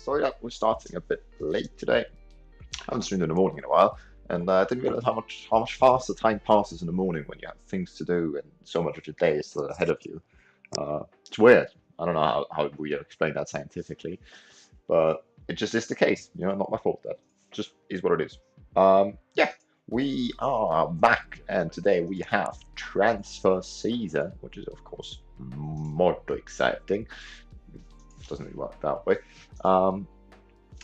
Sorry that we're starting a bit late today. I haven't streamed in the morning in a while, and I didn't realize how much faster time passes in the morning when you have things to do and so much of your day is still ahead of you. It's weird. I don't know how we explain that scientifically, but it just is the case. You know, not my fault. That just is what it is. Yeah, we are back, and today we have transfer season, which is of course more exciting. It doesn't really work that way.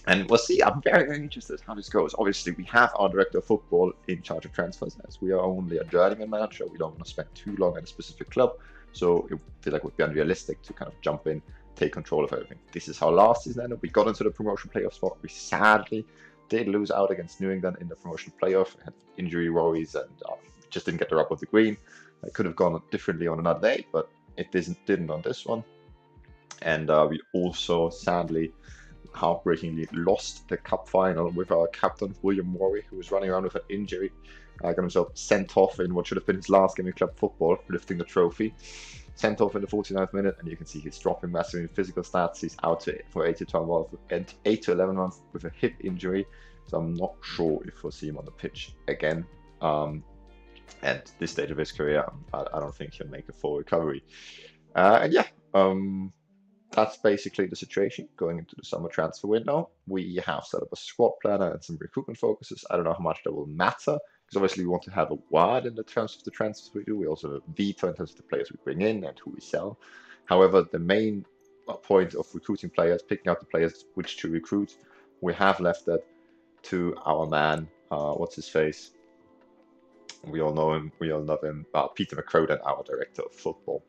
And we'll see. I'm very interested how this goes. Obviously, we have our director of football in charge of transfers, as we are only a journeyman manager. We don't want to spend too long at a specific club, so it feel like it would be unrealistic to kind of jump in, take control of everything. This is how last season ended. We got into the promotion playoff spot. We sadly did lose out against New England in the promotion playoff. Had injury worries and just didn't get the rub of the green. It could have gone differently on another day, but it didn't on this one. And we also sadly heartbreakingly lost the cup final with our captain William Morey, who was running around with an injury. Got himself sent off in what should have been his last game in club football, lifting the trophy. Sent off in the 49th minute, and you can see he's dropping massively in physical stats. He's out for 8 to 11 months with a hip injury, so I'm not sure if we'll see him on the pitch again. At this stage of his career, I don't think he'll make a full recovery. And yeah, that's basically the situation going into the summer transfer window. We have set up a squad planner and some recruitment focuses. I don't know how much that will matter, because obviously we want to have a word in the terms of the transfers we do. We also have a veto in terms of the players we bring in and who we sell. However, the main point of recruiting players, picking out the players which to recruit, we have left that to our man, what's his face? We all know him, we all love him, Peter McCroden, our director of football.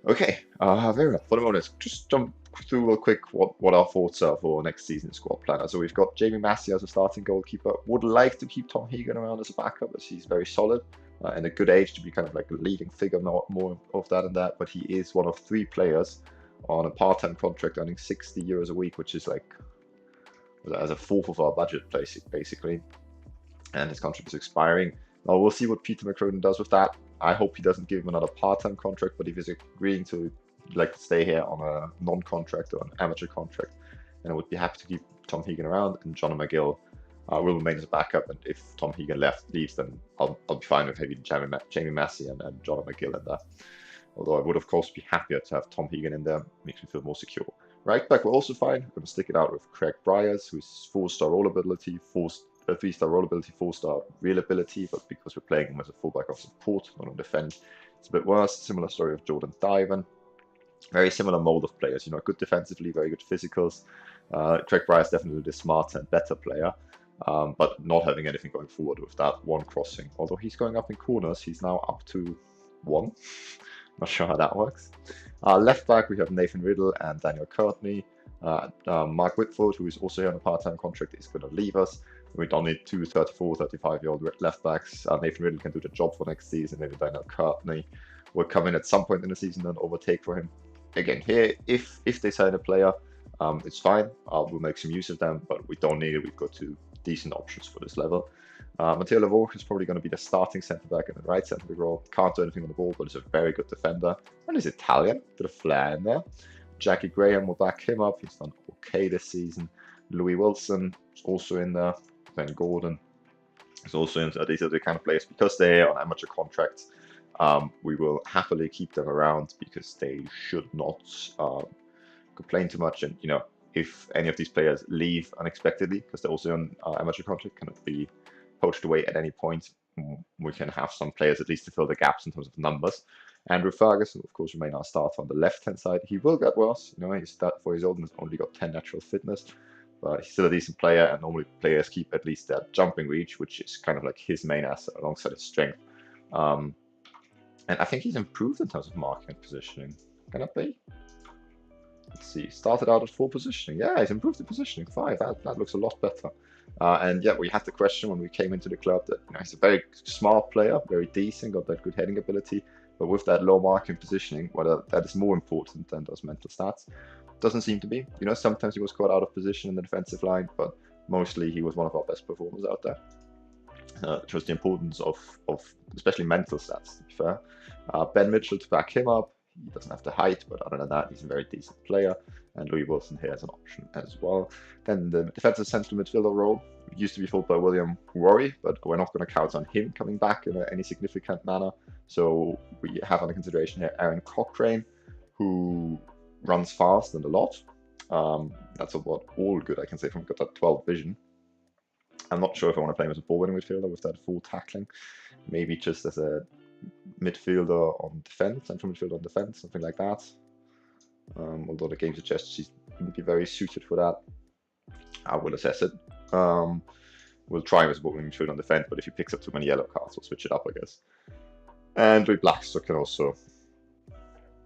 Okay, very well. For the moment, let's just jump through real quick what our thoughts are for next season's squad planner. So we've got Jamie Massey as a starting goalkeeper. Would like to keep Tom Hegan around as a backup, as he's very solid and a good age to be kind of like a leading figure, not more of that and that. But he is one of 3 players on a part-time contract earning €60 a week, which is like as a fourth of our budget, basically. And his contract is expiring. Now we'll see what Peter McCroden does with that. I hope he doesn't give him another part-time contract, but if he's agreeing to stay here on a non-contract or an amateur contract, then I would be happy to keep Tom Hegan around, and John McGill will remain as a backup. And if Tom Hegan leaves, then I'll be fine with having Jamie Massey and John McGill in there. Although I would of course be happier to have Tom Hegan in there. Makes me feel more secure. Right back, we're also fine. We're going to stick it out with Craig Bryars, who's 4-star roll ability, 3-star roll ability, 4-star real ability, but because we're playing him as a fullback of support, not on defense, it's a bit worse. Similar story of Jordan Divan. Very similar mold of players, you know, good defensively, very good physicals. Craig Bryars definitely the smarter and better player, but not having anything going forward with that one crossing. Although he's going up in corners, he's now up to 1. Not sure how that works. Left back, we have Nathan Riddle and Daniel Courtney. Mark Whitford, who is also here on a part-time contract, is going to leave us. We don't need 2 34, 35-year-old left backs. Nathan Riddle can do the job for next season. Maybe Daniel Courtney will come in at some point in the season and overtake for him. Again, here, if they sign a player, it's fine. We'll make some use of them, but we don't need it. We've got 2 decent options for this level. Matteo Lavorca is probably going to be the starting centre-back in the right centre-back role. Can't do anything on the ball, but is a very good defender. And he's Italian, bit of flair in there. Jackie Graham will back him up. He's done okay this season. Louis Wilson is also in there. Ben Gordon is also in there. These are the kind of players, because they're on amateur contracts, we will happily keep them around because they should not complain too much. And, you know, if any of these players leave unexpectedly, because they're also on amateur contract, cannot be poached away at any point, we can have some players at least to fill the gaps in terms of numbers. Andrew Ferguson, of course, remain our starter on the left-hand side. He will get worse. You know, he's for his oldness only got 10 natural fitness, but he's still a decent player, and normally players keep at least that jumping reach, which is kind of like his main asset alongside his strength. And I think he's improved in terms of marking and positioning. Can that be? Let's see. Started out at 4 positioning. Yeah, he's improved the positioning 5. That looks a lot better. And yeah, we had the question when we came into the club that, you know, he's a very smart player, very decent, got that good heading ability, but with that low marking positioning, whether that is more important than those mental stats, doesn't seem to be. You know, sometimes he was caught out of position in the defensive line, but mostly he was one of our best performers out there. It shows the importance of especially mental stats, to be fair. Ben Mitchell to back him up. He doesn't have the height, but other than that, he's a very decent player. and Louis Wilson here as an option as well. Then the defensive central midfielder role used to be filled by William Rory, but we're not going to count on him coming back in any significant manner. So we have under consideration here Aaron Cochrane, who runs fast and a lot. That's about all good I can say from got that 12 vision. I'm not sure if I want to play him as a ball-winning midfielder with that full tackling. Maybe just as a midfielder on defense, central midfielder on defense, something like that. Although the game suggests he wouldn't be very suited for that. I will assess it. We'll try him as a ball-winning midfielder on defense, but if he picks up too many yellow cards, we'll switch it up, I guess. And Louis Blackstock can also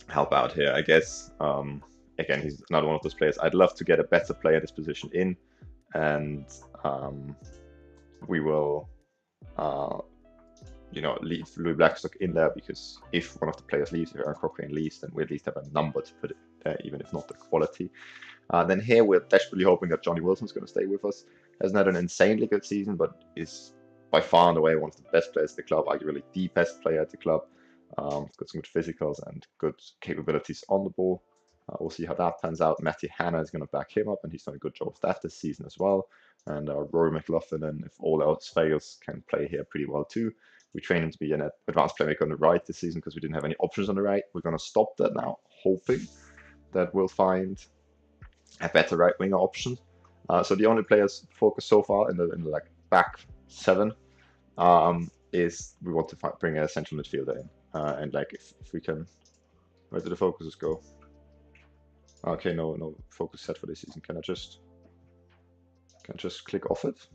help out here, I guess. Again, he's another one of those players. I'd love to get a better player in this position in, and we will, leave Louis Blackstock in there, because if one of the players leaves, if Aaron Cochrane leaves, then we at least have a number to put it there, even if not the quality. Then here we're desperately hoping that Johnny Wilson's going to stay with us. Hasn't had an insanely good season, but is by far and away one of the best players at the club, arguably the best player at the club. Got some good physicals and good capabilities on the ball. We'll see how that pans out. Matty Hanna is going to back him up, and he's done a good job of that this season as well. And Rory McLaughlin, and if all else fails, can play here pretty well too. We train him to be an advanced playmaker on the right this season because we didn't have any options on the right. We're going to stop that now, hoping that we'll find a better right winger option. So the only players focused so far in the like back seven is we want to bring a central midfielder in, and like if we can, where do the focuses go? Okay, no focus set for this season. Can I just click off it?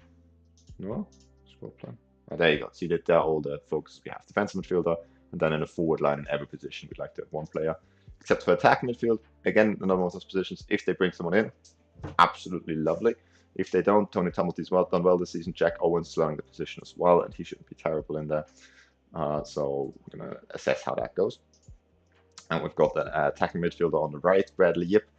No, scroll plan. Oh, there you go. See that there are all the focuses we have: defensive midfielder, and then in a forward line in every position we'd like to have one player, except for attacking midfield. Again, another one of those positions. If they bring someone in, absolutely lovely. If they don't, Tony Tumblty's done well this season. Jack Owens is learning the position as well, and he shouldn't be terrible in there. So we're going to assess how that goes. And we've got an attacking midfielder on the right. Bradley Yip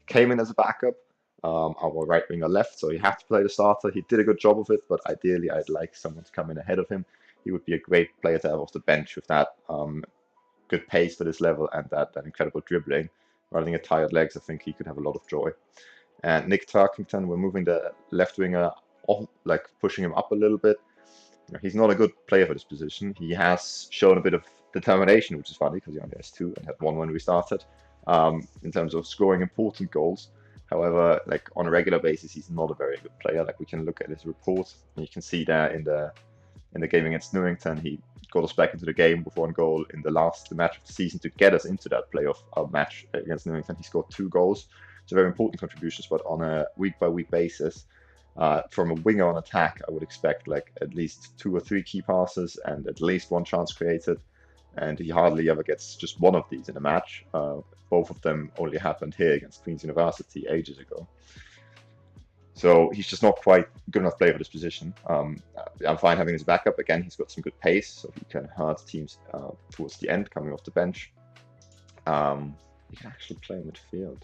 came in as a backup. Our right winger left, so he had to play the starter. He did a good job of it, but ideally I'd like someone to come in ahead of him. He would be a great player to have off the bench with that good pace for this level and that incredible dribbling. Running at tired legs, I think he could have a lot of joy. And Nick Turkington, we're moving the left winger off, like pushing him up a little bit. He's not a good player for this position. He has shown a bit of determination, which is funny because he only has 2 and had 1 when we started, in terms of scoring important goals. However, like on a regular basis, he's not a very good player. Like we can look at his report, and you can see there in the game against Newington, he got us back into the game with 1 goal in the match of the season to get us into that playoff match against Newington. He scored 2 goals. So very important contributions, but on a week-by-week basis, from a winger on attack, I would expect like at least 2 or 3 key passes and at least 1 chance created. And he hardly ever gets just 1 of these in a match. Both of them only happened here against Queen's University ages ago. So he's just not quite good enough player for this position. I'm fine having his backup. Again, he's got some good pace, so he can hurt teams towards the end, coming off the bench. He can actually play midfield.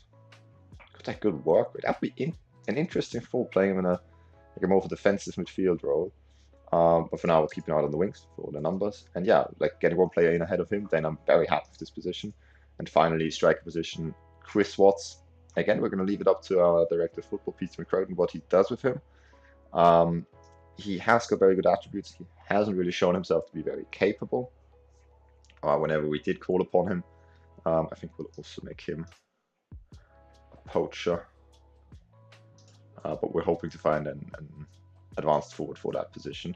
Got that good work rate. That'd be an interesting thought, playing him in a more of a defensive midfield role. But for now, we'll keep an eye on the wings for the numbers. And yeah, like getting 1 player in ahead of him, then I'm very happy with this position. And finally, striker position, Chris Watts. Again, we're going to leave it up to our director of football, Peter McCroden, what he does with him. He has got very good attributes. He hasn't really shown himself to be very capable. Whenever we did call upon him, I think we'll also make him a poacher. But we're hoping to find an advanced forward for that position.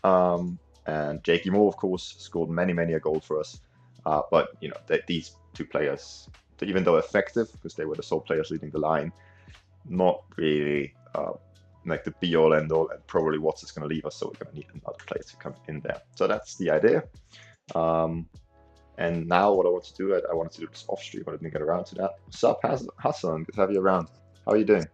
And Jakey Moore, of course, scored many a goal for us. But you know, these 2 players, even though effective because they were the sole players leading the line, not really like the be-all end-all, and probably Watts is going to leave us, so we're going to need another player to come in there. So that's the idea. And now what I want to do, I wanted to do this off stream, but I didn't get around to that. What's up, Hassan? Good to have you around. How are you doing?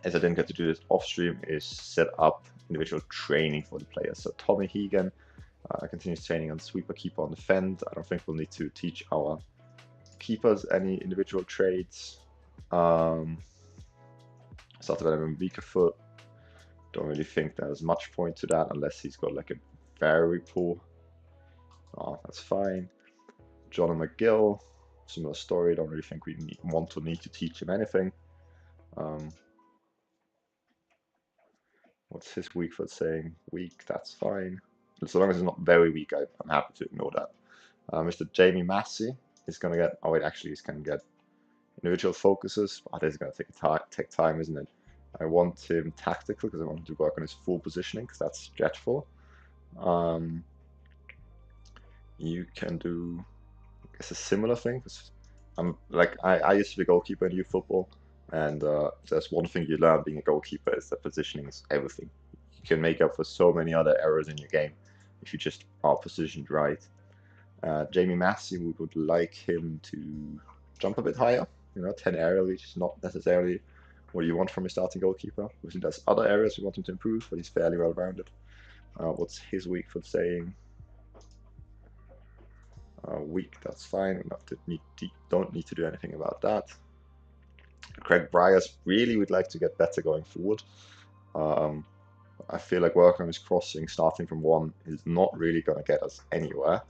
As I didn't get to do this off stream, is set up individual training for the players. So Tommy Hegan continues training on sweeper, keeper, on defend. I don't think we'll need to teach our keepers any individual traits. Started with a weaker foot. Don't really think there's much point to that unless he's got like a very poor. Oh, that's fine. John McGill. similar story. Don't really think we want to need to teach him anything. What's his weak foot saying? Weak, that's fine. So long as it's not very weak, I'm happy to ignore that. Mr. Jamie Massey is going to get, oh wait, actually he's going to get individual focuses. Oh, this is going to take time, isn't it? I want him tactical because I want him to work on his full positioning because that's dreadful. You can do, I guess, a similar thing. Because I used to be a goalkeeper in youth football, and there's one thing you learn being a goalkeeper is that positioning is everything. You can make up for so many other errors in your game if you just are positioned right. Jamie Massey, we would like him to jump a bit higher. 10 aerial reach is not necessarily what you want from a starting goalkeeper. We think there's other areas we want him to improve, but he's fairly well rounded. What's his weak foot saying? Weak, that's fine. Don't need to do anything about that. Craig Bryars really would like to get better going forward. I feel like working on his crossing, starting from 1, is not really going to get us anywhere.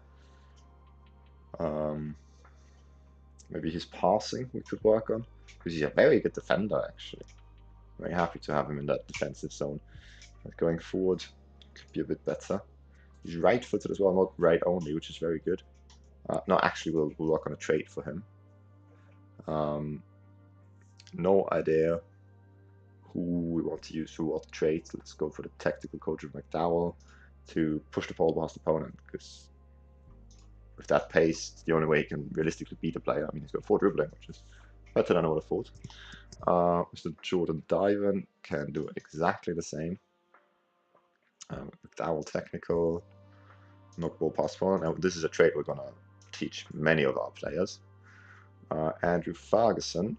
Maybe his passing we could work on, because he's a very good defender actually. Very happy to have him in that defensive zone. But going forward, could be a bit better. He's right-footed as well, not right only, which is very good. No, actually, we'll work on a trait for him. No idea who we want to use for what trait. Let's go for the tactical coach of McDowell to push the ball past the opponent, because with that pace, it's the only way he can realistically beat a player. I mean, he's got 4 dribbling, which is better than I would have thought. Mr. Jordan Diven can do exactly the same. McDowell technical, knock ball past one. Now, this is a trait we're going to teach many of our players. Andrew Ferguson,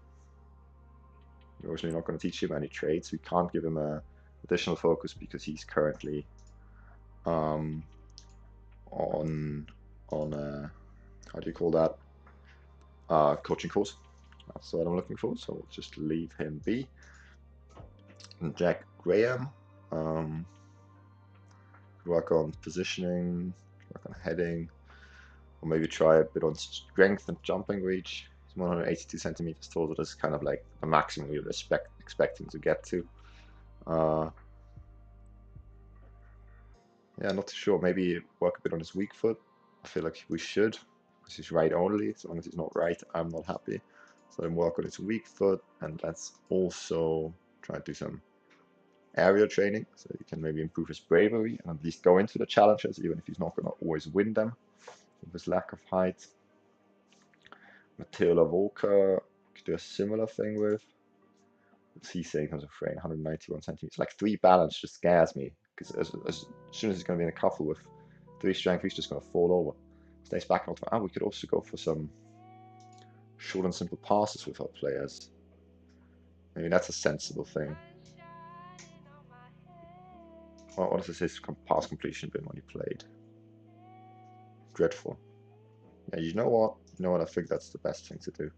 we're obviously not going to teach him any traits. We can't give him a additional focus because he's currently on how do you call that, coaching course. That's what I'm looking for, so we'll just leave him be. And Jack Graham, work on positioning, work on heading, or maybe try a bit on strength and jumping reach. He's 182 centimeters tall, so that's kind of like the maximum we would expect him to get to. Yeah, not too sure. Maybe work a bit on his weak foot. I feel like we should, because he's right only. As long as he's not right, I'm not happy. So then work on his weak foot, and let's also try to do some area training, so he can maybe improve his bravery and at least go into the challenges, even if he's not going to always win them with his lack of height. Matteo Lavolka could do a similar thing with. What's he saying in terms of frame? 191 centimeters. Like 3 balance just scares me, because as soon as he's going to be in a couple with 3 strength, he's just going to fall over. Stays back and we could also go for some short and simple passes with our players. Maybe that's a sensible thing. What does it say? Pass completion been when he played? Dreadful. Yeah, you know what? I think that's the best thing to do.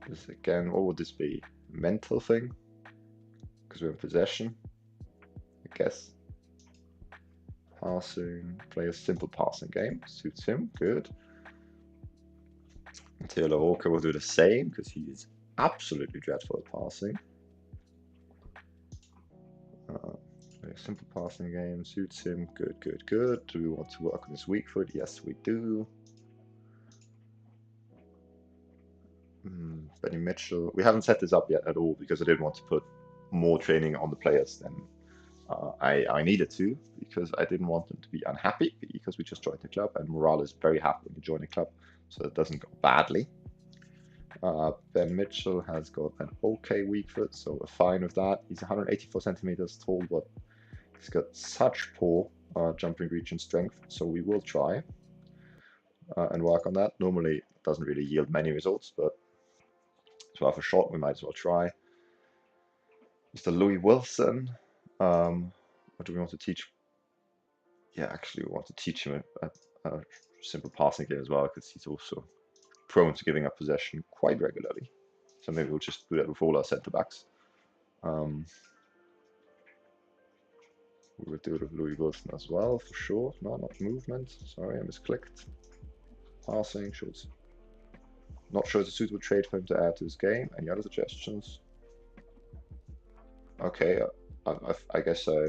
This again, what would this be? Mental thing? Because we're in possession, I guess. Passing, play a simple passing game, suits him, good. Taylor Walker will do the same, because he is absolutely dreadful at passing. A simple passing game, suits him, good, good, good. Do we want to work on his weak foot? Yes, we do. Benny Mitchell, we haven't set this up yet at all, because I didn't want to put more training on the players than I needed to, because I didn't want them to be unhappy, because we just joined the club, and morale is very happy when you join the club, so it doesn't go badly. Ben Mitchell has got an okay weak foot, so we're fine with that. He's 184 centimeters tall, but he's got such poor jumping reach and strength, so we will try and work on that. Normally, it doesn't really yield many results, but it's worth a shot. We might as well try. Mr. Louis Wilson, what do we want to teach? Yeah, actually, we want to teach him a simple passing game as well, because he's also prone to giving up possession quite regularly. So maybe we'll just do that with all our centre backs. We would do it with Louis Wilson as well, for sure. No, not movement. Sorry, I misclicked. Passing, shoots. Not sure it's a suitable trade for him to add to his game. Any other suggestions? Okay, I guess I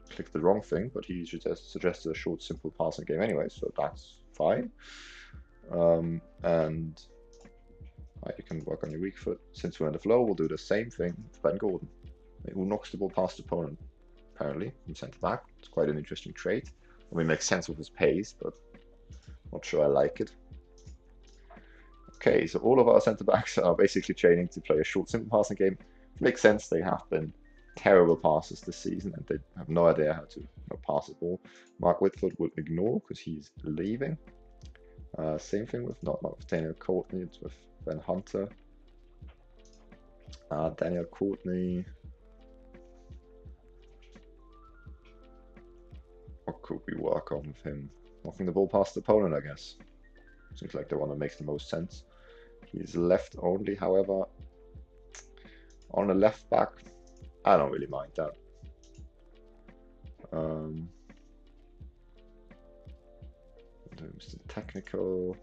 clicked the wrong thing, but he suggested a short, simple passing game anyway, so that's fine. And you can work on your weak foot. Since we're in the flow, we'll do the same thing with Ben Gordon, who knocks the ball past the opponent, apparently, from centre back. It's quite an interesting trait. I mean, it makes sense with his pace, but not sure I like it. Okay, so all of our centre backs are basically training to play a short, simple passing game. It makes sense. They have been terrible passers this season, and they have no idea how to pass the ball. Mark Whitford will ignore because he's leaving. Same thing with not with Daniel Courtney. It's with Ben Hunter. Daniel Courtney. What could we work on with him? Knocking the ball past the opponent, I guess. Seems like the one that makes the most sense. He's left only, however. On the left back, I don't really mind that. Mr. Technical,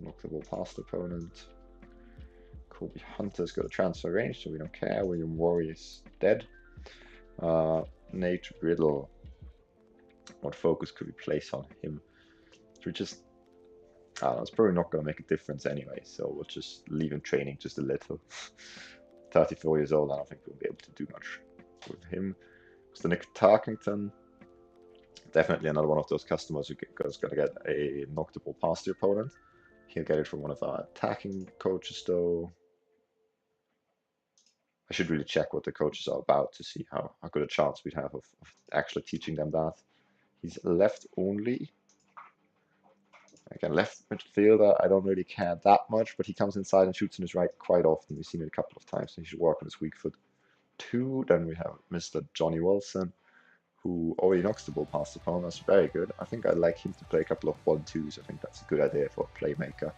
knock the ball past the opponent. Colby Hunter's got a transfer range, so we don't care. William Worry is dead. Nate Riddle, what focus could we place on him? Should we just, I don't know, it's probably not going to make a difference anyway, so we'll just leave him training just a little. 34 years old, I don't think we'll be able to do much with him. So Nick Tarkington, definitely another one of those customers who is going to get a knock the ball past the opponent. He'll get it from one of our attacking coaches, though. I should really check what the coaches are about to see how good a chance we'd have of actually teaching them that. He's left only. Again, left midfielder, I don't really care that much, but he comes inside and shoots in his right quite often. We've seen it a couple of times, so he should work on his weak foot too. Then we have Mr. Johnny Wilson, who already knocks the ball past the opponent. That's very good. I think I'd like him to play a couple of 1-2s. I think that's a good idea for a playmaker.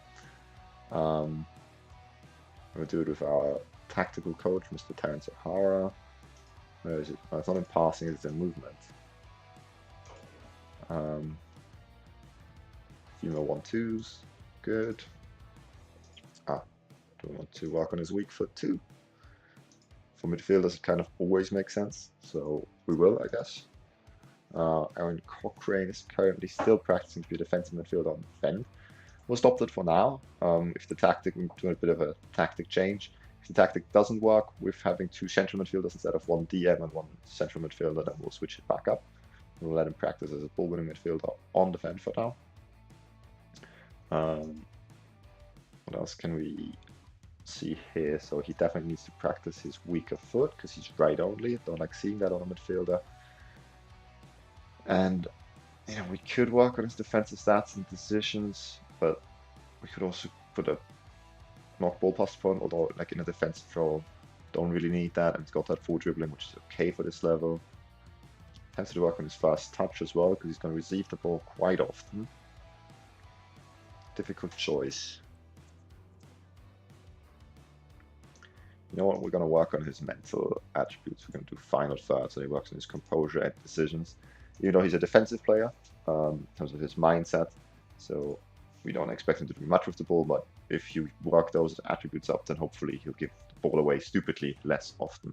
We'll do it with our tactical coach, Mr. Terence O'Hara. Where is it? Oh, it's not in passing, it's in movement. Female 1-2s, good. Do we want to work on his weak foot too? For midfielders, it kind of always makes sense, so we will, I guess. Aaron Cochrane is currently still practicing to be a defensive midfielder on defend. We'll stop that for now. If the tactic, we're doing a bit of a tactic change. If the tactic doesn't work with having two central midfielders instead of one DM and one central midfielder, then we'll switch it back up. We'll let him practice as a ball-winning midfielder on defend for now. What else can we see here? So he definitely needs to practice his weaker foot because he's right only. Don't like seeing that on a midfielder. And we could work on his defensive stats and decisions, but we could also put a knock ball past front, although like in a defensive role, don't really need that. And he's got that full dribbling, which is okay for this level. Tends to work on his fast touch as well because he's going to receive the ball quite often. Difficult choice. You know what? We're going to work on his mental attributes. We're going to do final third, so he works on his composure and decisions. Even though he's a defensive player, in terms of his mindset, so we don't expect him to do much with the ball, but if you work those attributes up, then hopefully he'll give the ball away stupidly less often.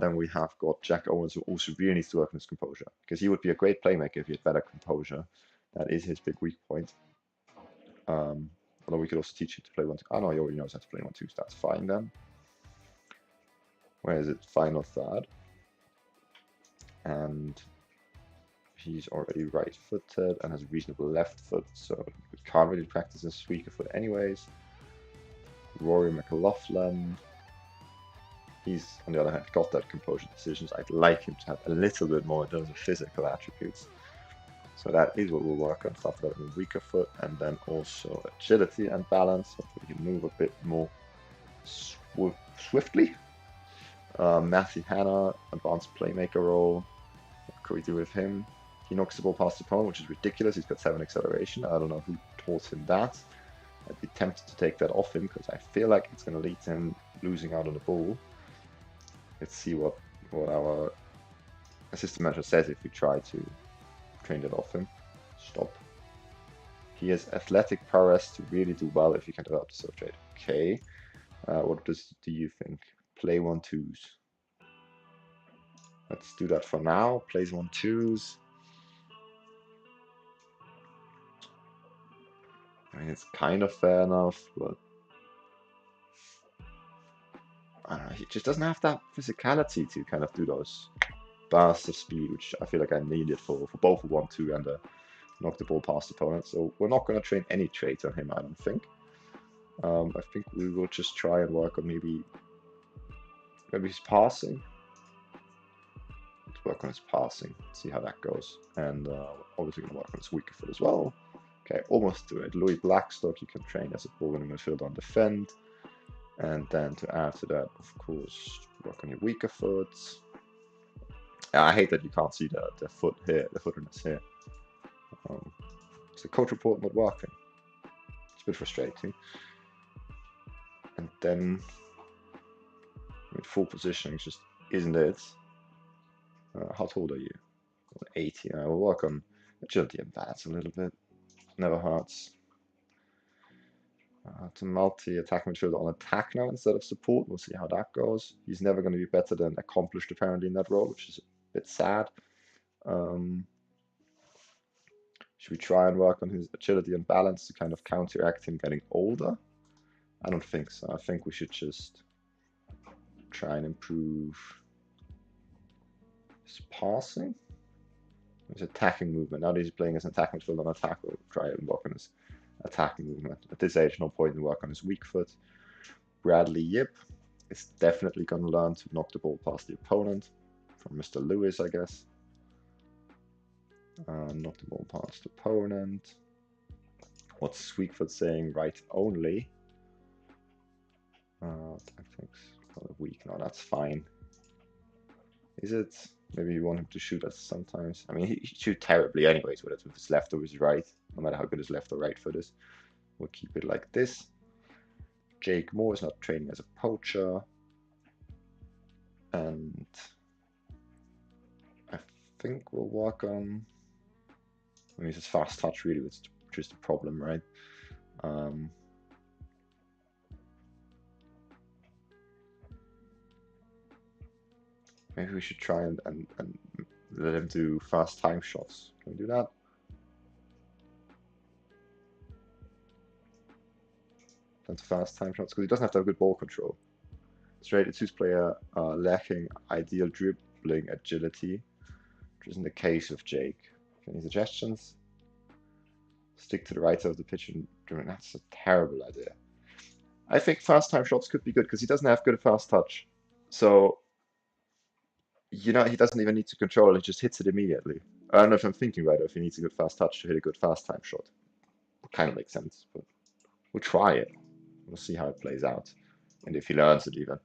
Then we have got Jack Owens, who also really needs to work on his composure, because he would be a great playmaker if he had better composure. That is his big weak point. Although we could also teach him to play 1-2. Oh no, he already knows how to play 1-2, so that's fine then. Where is it? Final third. And he's already right-footed and has a reasonable left foot, so we can't really practice his weaker foot anyways. Rory McLaughlin. He's, on the other hand, got that composure decisions. I'd like him to have a little bit more in terms of physical attributes. So that is what we'll work on. Start with a weaker foot, and then also agility and balance, so we can move a bit more swiftly. Matthew Hanna, advanced playmaker role. What could we do with him? He knocks the ball past the opponent, which is ridiculous. He's got 7 acceleration. I don't know who taught him that. I'd be tempted to take that off him because I feel like it's going to lead to him losing out on the ball. Let's see what our assistant manager says if we try to train that off him. Stop. He has athletic prowess to really do well if he can develop the serve trade. Okay. What do you think? Play 1-2s. Let's do that for now. Plays 1-2s. I mean, it's kind of fair enough, but I don't know, he just doesn't have that physicality to kind of do those bursts of speed, which I feel like I needed for both a 1-2 and a knock the ball past opponent. So we're not going to train any traits on him, I don't think. I think we will just try and work on maybe his passing. Let's work on his passing, see how that goes. And obviously going to work on his weaker foot as well. Okay, almost do it. Louis Blackstock, you can train as a ball in the midfield on defend. And then to add to that, of course, work on your weaker foot. I hate that you can't see the foot here, the footedness here. It's the coach report not working. It's a bit frustrating. And then, I mean, full positioning just isn't it. How tall are you? 80. I will work on agility and balance a little bit. Never hurts. To multi-attack midfielder on attack now instead of support. We'll see how that goes. He's never going to be better than accomplished apparently in that role, which is a bit sad. Should we try and work on his agility and balance to kind of counteract him getting older? I don't think so. I think we should just try and improve his passing. His attacking movement. Now that he's playing as an attack midfielder on attack, we'll try and work on his attacking movement. At this age, no point in work on his weak foot. Bradley Yip is definitely going to learn to knock the ball past the opponent. From Mr. Lewis, I guess. Knock the ball past the opponent. What's Sweetfoot saying? Right only. Tactics. Weak. No, that's fine. Is it? Maybe you want him to shoot us sometimes. I mean, he shoots terribly anyways, whether it's with his left or his right. No matter how good his left or right foot is. We'll keep it like this. Jake Moore is not training as a poacher. And I think we'll work on... I mean, it's fast touch really, which is the problem, right? Maybe we should try and let him do fast time shots. Can we do that? That's fast time shots, because he doesn't have to have good ball control. Straight, it suits player lacking ideal dribbling agility, which isn't the case of Jake. Any suggestions? Stick to the right side of the pitch and that's a terrible idea. I think fast time shots could be good because he doesn't have good fast touch. So, you know, he doesn't even need to control it, he just hits it immediately. I don't know if I'm thinking right or if he needs a good fast touch to hit a good fast time shot. It kind of makes sense, but we'll try it. We'll see how it plays out. And if he learns it even.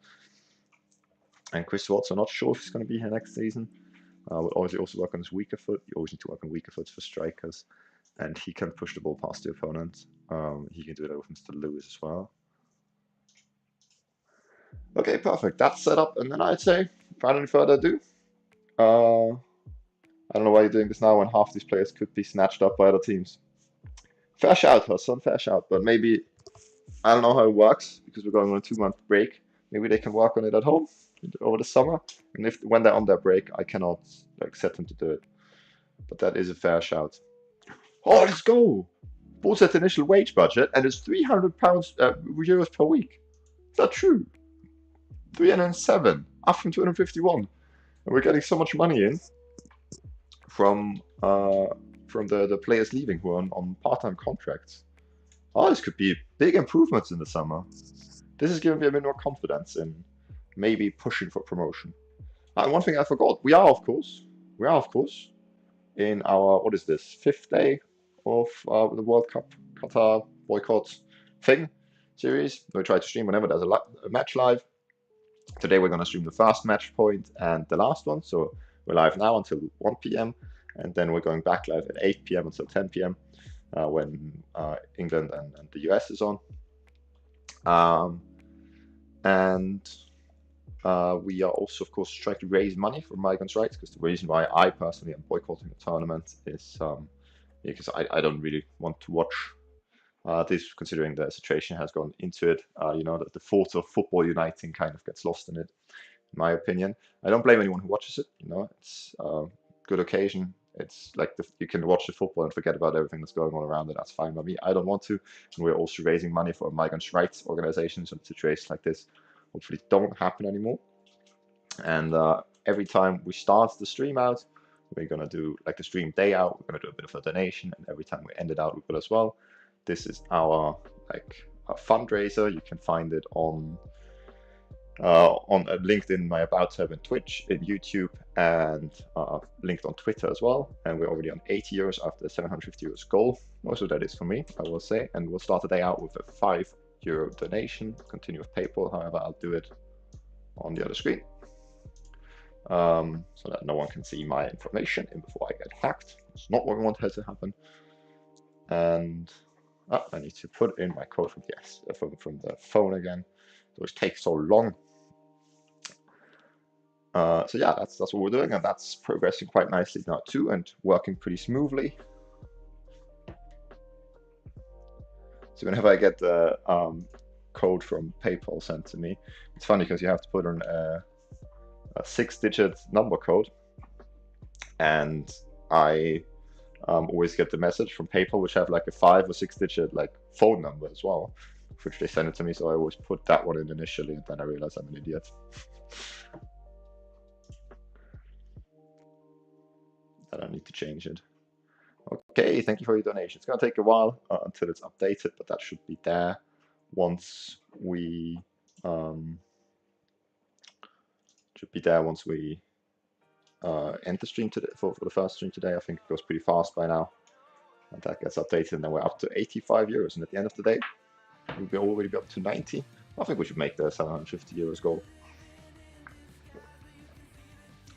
And Chris Watson, I'm not sure if he's going to be here next season. We'll obviously also work on his weaker foot. You always need to work on weaker foots for strikers. And he can push the ball past the opponent. He can do that with Mr. Lewis as well. Okay, perfect. That's set up. And then I'd say, without any further ado, I don't know why you're doing this now when half these players could be snatched up by other teams. Fair shout, Hassan, fair shout. But maybe, I don't know how it works because we're going on a 2-month break. Maybe they can work on it at home over the summer. And when they're on their break, I cannot set them to do it. But that is a fair shout. Oh, let's go! Ball set initial wage budget, and it's £300 euros per week. Is that true? 307, up from 251. And we're getting so much money in from the players leaving who are on part-time contracts. Oh, this could be big improvements in the summer. This is giving me a bit more confidence in maybe pushing for promotion. And one thing I forgot, we are of course in our, what is this, 5th day of the World Cup Qatar boycott thing series. We try to stream whenever there's a match live. Today we're going to stream the first match point and the last one. So we're live now until 1 p.m. and then we're going back live at 8 p.m. until 10 p.m. When England and the US is on. And We are also, of course, trying to raise money for migrants' rights, because the reason why I personally am boycotting the tournament is because I don't really want to watch this, considering the situation has gone into it. You know, that the thought of football uniting kind of gets lost in it, in my opinion. I don't blame anyone who watches it. You know, it's a good occasion. It's like you can watch the football and forget about everything that's going on around it. That's fine by me. I don't want to. And we're also raising money for migrants' rights organizations, and situations like this hopefully don't happen anymore. And every time we start the stream out, we're gonna do like the stream day out. We're gonna do a bit of a donation, and every time we end it out, we will as well. This is our a fundraiser. You can find it on linked in my About tab in Twitch, in YouTube, and linked on Twitter as well. And we're already on 80 euros after the 750 euros goal. Most of that is for me, I will say. And we'll start the day out with a €5 donation. Continue with PayPal, however, I'll do it on the other screen, so that no one can see my information in before I get hacked. It's not what we want to happen. And I need to put in my code from the phone again. It always takes so long. So yeah, that's what we're doing, and that's progressing quite nicely now too, and working pretty smoothly. So whenever I get the code from PayPal sent to me, it's funny because you have to put in a 6-digit number code, and I always get the message from PayPal which have like a 5 or 6-digit like phone number as well, which they send it to me. So I always put that one in initially, and then I realize I'm an idiot. I need to change it. Okay, thank you for your donation. It's gonna take a while until it's updated, but that should be there once we end the stream today. For the first stream today, I think it goes pretty fast by now, and that gets updated, and then we're up to 85 euros. And at the end of the day, we'll already be up to 90. I think we should make the 750 euros goal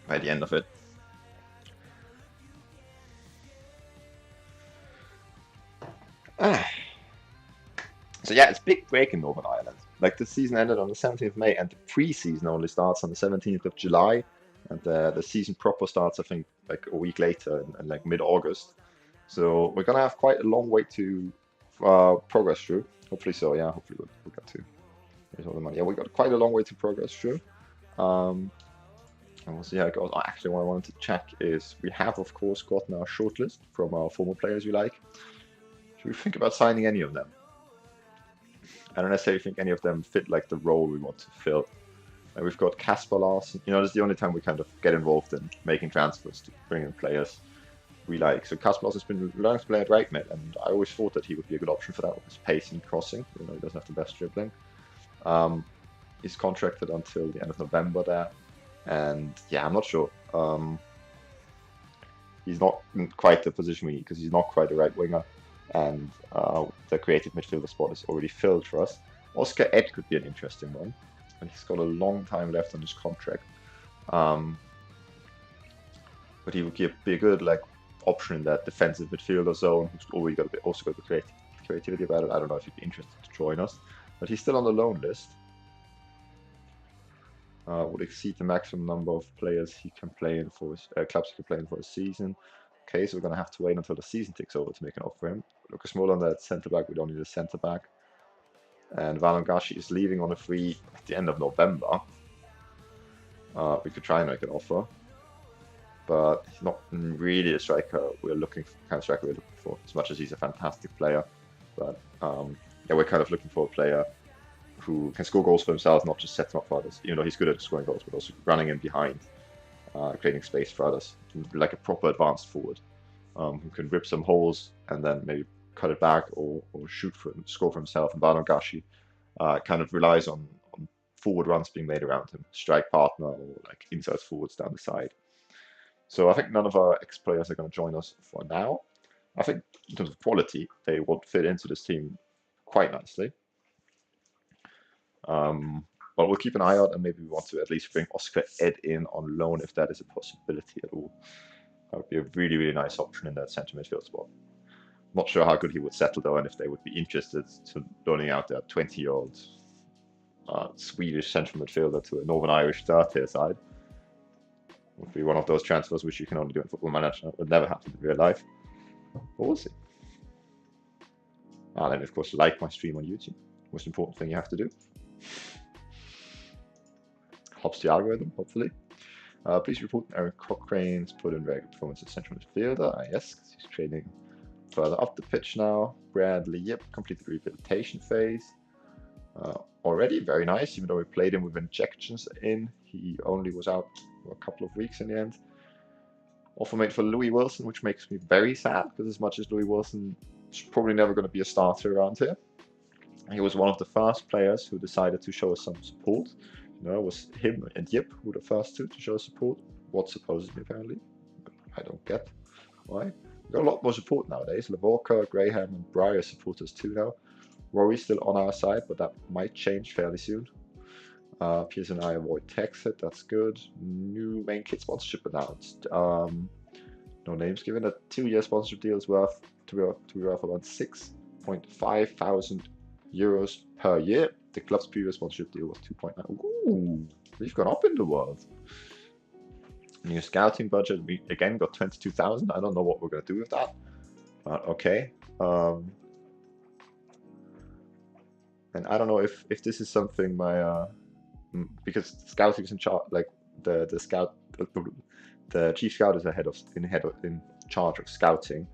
by the end of it. So yeah, it's big break in Northern Ireland. Like the season ended on the 17th of May, and the pre-season only starts on the 17th of July, and the season proper starts, I think, like a week later, in like mid-August. So we're gonna have quite a long way to progress through. Hopefully so. Yeah, hopefully we'll get to raise all the money. Yeah, we got quite a long way to progress through. And we'll see how it goes. Actually, what I wanted to check is we have, of course, gotten our shortlist from our former players we like. Should we think about signing any of them? I don't necessarily think any of them fit like the role we want to fill. Like we've got Casper Larsen. You know, this is the only time we kind of get involved in making transfers to bring in players we like. So Casper Larsen's been learning to play at right mid, and I always thought that he would be a good option for that with his pace and crossing. You know, he doesn't have the best dribbling. He's contracted until the end of November there, and yeah, I'm not sure. He's not in quite the position we need, because he's not quite a right winger, and the creative midfielder spot is already filled for us. Oscar Ed could be an interesting one, and he's got a long time left on his contract. But he would be a good like option in that defensive midfielder zone, who's also got the creativity about it. I don't know if he'd be interested to join us, but he's still on the loan list. Would exceed the maximum number of players he can play in for his clubs he can play in for a season. Okay, so we're gonna have to wait until the season ticks over to make an offer for him. Lucas Moulander at centre back. We don't need a centre back. And Valongashi is leaving on a free at the end of November. We could try and make an offer, but he's not really a striker we're looking for, kind of striker we're looking for, as much as he's a fantastic player. But yeah, we're kind of looking for a player who can score goals for himself, not just set them up for others. Even though he's good at scoring goals, but also running in behind, creating space for others, like a proper advanced forward, who can rip some holes and then maybe cut it back or score for himself. And Valongashi kind of relies on forward runs being made around him, strike partner, or like inside forwards down the side. So I think none of our ex-players are going to join us for now. I think in terms of quality, they will fit into this team quite nicely. But we'll keep an eye out, and maybe we want to at least bring Oscar Ed in on loan if that is a possibility at all. That would be a really, really nice option in that centre midfield spot. Not sure how good he would settle though, and if they would be interested to loaning out their 20-year-old Swedish central midfielder to a Northern Irish third-tier side. Would be one of those transfers which you can only do in Football Manager. It would never happen in real life. But we'll see. And then, of course, like my stream on YouTube. Most important thing you have to do. Helps the algorithm, hopefully. Please report Eric Cochrane's put in very good performance as central midfielder. Yes, because he's training further up the pitch now. Bradley, yep, completed rehabilitation phase. Already very nice, even though we played him with injections in. He only was out for a couple of weeks in the end. Offer made for Louis Wilson, which makes me very sad, because as much as Louis Wilson is probably never going to be a starter around here, he was one of the first players who decided to show us some support. You know, it was him and Yip who were the first two to show support. What supposedly, apparently. I don't get why. We've got a lot more support nowadays. Lavorka, Graham, and Breyer support us too now. Rory's still on our side, but that might change fairly soon. P.S.N.I avoid tax it, that's good. New main kit sponsorship announced. No names given. A 2-year sponsorship deal is worth to be worth around 6.5 thousand euros per year. The club's previous sponsorship deal was 2.9. Ooh, we've gone up in the world. New scouting budget. We again got 22,000. I don't know what we're gonna do with that, but okay. And I don't know if this is something my because scouting is in charge, like the chief scout is in charge of scouting.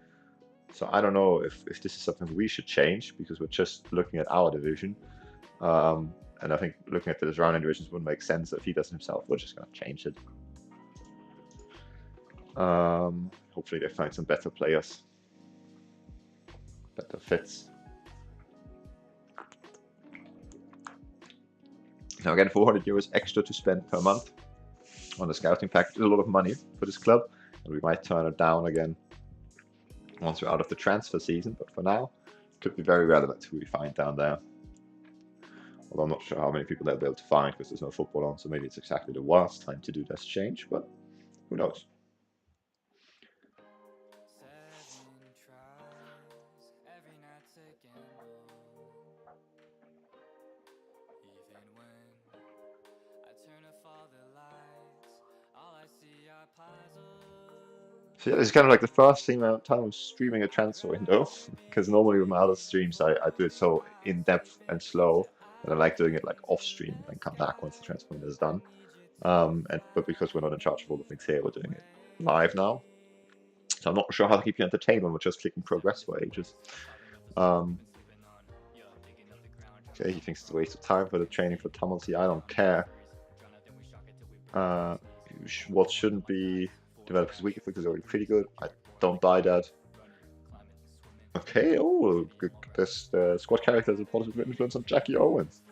So I don't know if this is something we should change, because we're just looking at our division. And I think looking at the surrounding divisions wouldn't make sense. If he does himself, we're just going to change it. Hopefully they find some better players, better fits. Now again, 400 euros extra to spend per month on the scouting package is a lot of money for this club, and we might turn it down again once we're out of the transfer season. But for now, it could be very relevant who we find down there. Although I'm not sure how many people they'll be able to find, because there's no football on, so maybe it's exactly the worst time to do this change, but who knows. So yeah, this is kind of like the first time I'm streaming a transfer window, because normally with my other streams I do it so in-depth and slow, and I like doing it like off-stream and then come back once the transfer window is done. But because we're not in charge of all the things here, we're doing it live now. So I'm not sure how to keep you entertained when we're just clicking progress for ages. Okay, he thinks it's a waste of time for the training for Tumulty. I don't care. What shouldn't be developed is weaker is already pretty good. I don't buy that. Okay, oh, this squad character has a positive influence on Jackie Owens.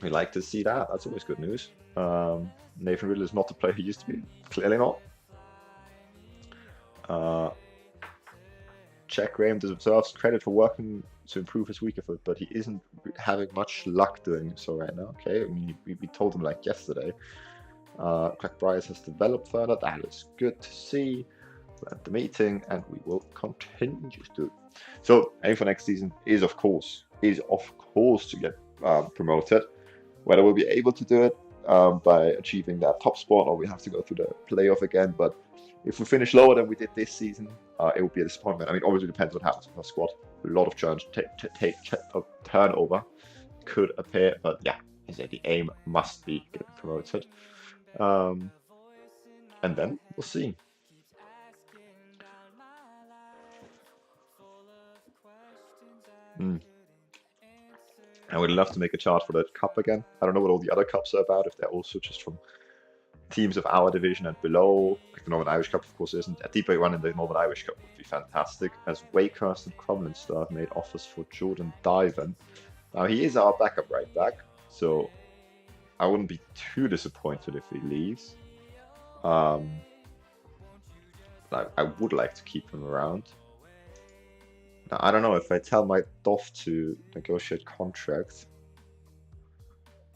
We like to see that. That's always good news. Nathan Riddle is not the player he used to be. Clearly not. Jack Graham deserves credit for working to improve his weaker foot, but he isn't having much luck doing so right now. Okay, I mean, we told him like yesterday. Craig Bryce has developed further. That is good to see. We're at the meeting, and we will continue to. So, aim for next season is of course to get promoted. Whether we'll be able to do it by achieving that top spot, or we have to go through the playoff again. But if we finish lower than we did this season, it would be a disappointment. I mean, obviously it depends what happens with our squad. A lot of turnover could appear, but yeah, the aim must be getting promoted. And then we'll see. I would love to make a chart for the cup again. I don't know what all the other cups are about, if they're also just from teams of our division and below. Like the Northern Irish Cup, of course, isn't. A deeper run in the Northern Irish Cup would be fantastic, as Wakehurst and Cromlinster have made offers for Jordan Diven. Now, he is our backup right back, so I wouldn't be too disappointed if he leaves. I would like to keep him around. Now, I don't know if I tell my Doff to negotiate contracts,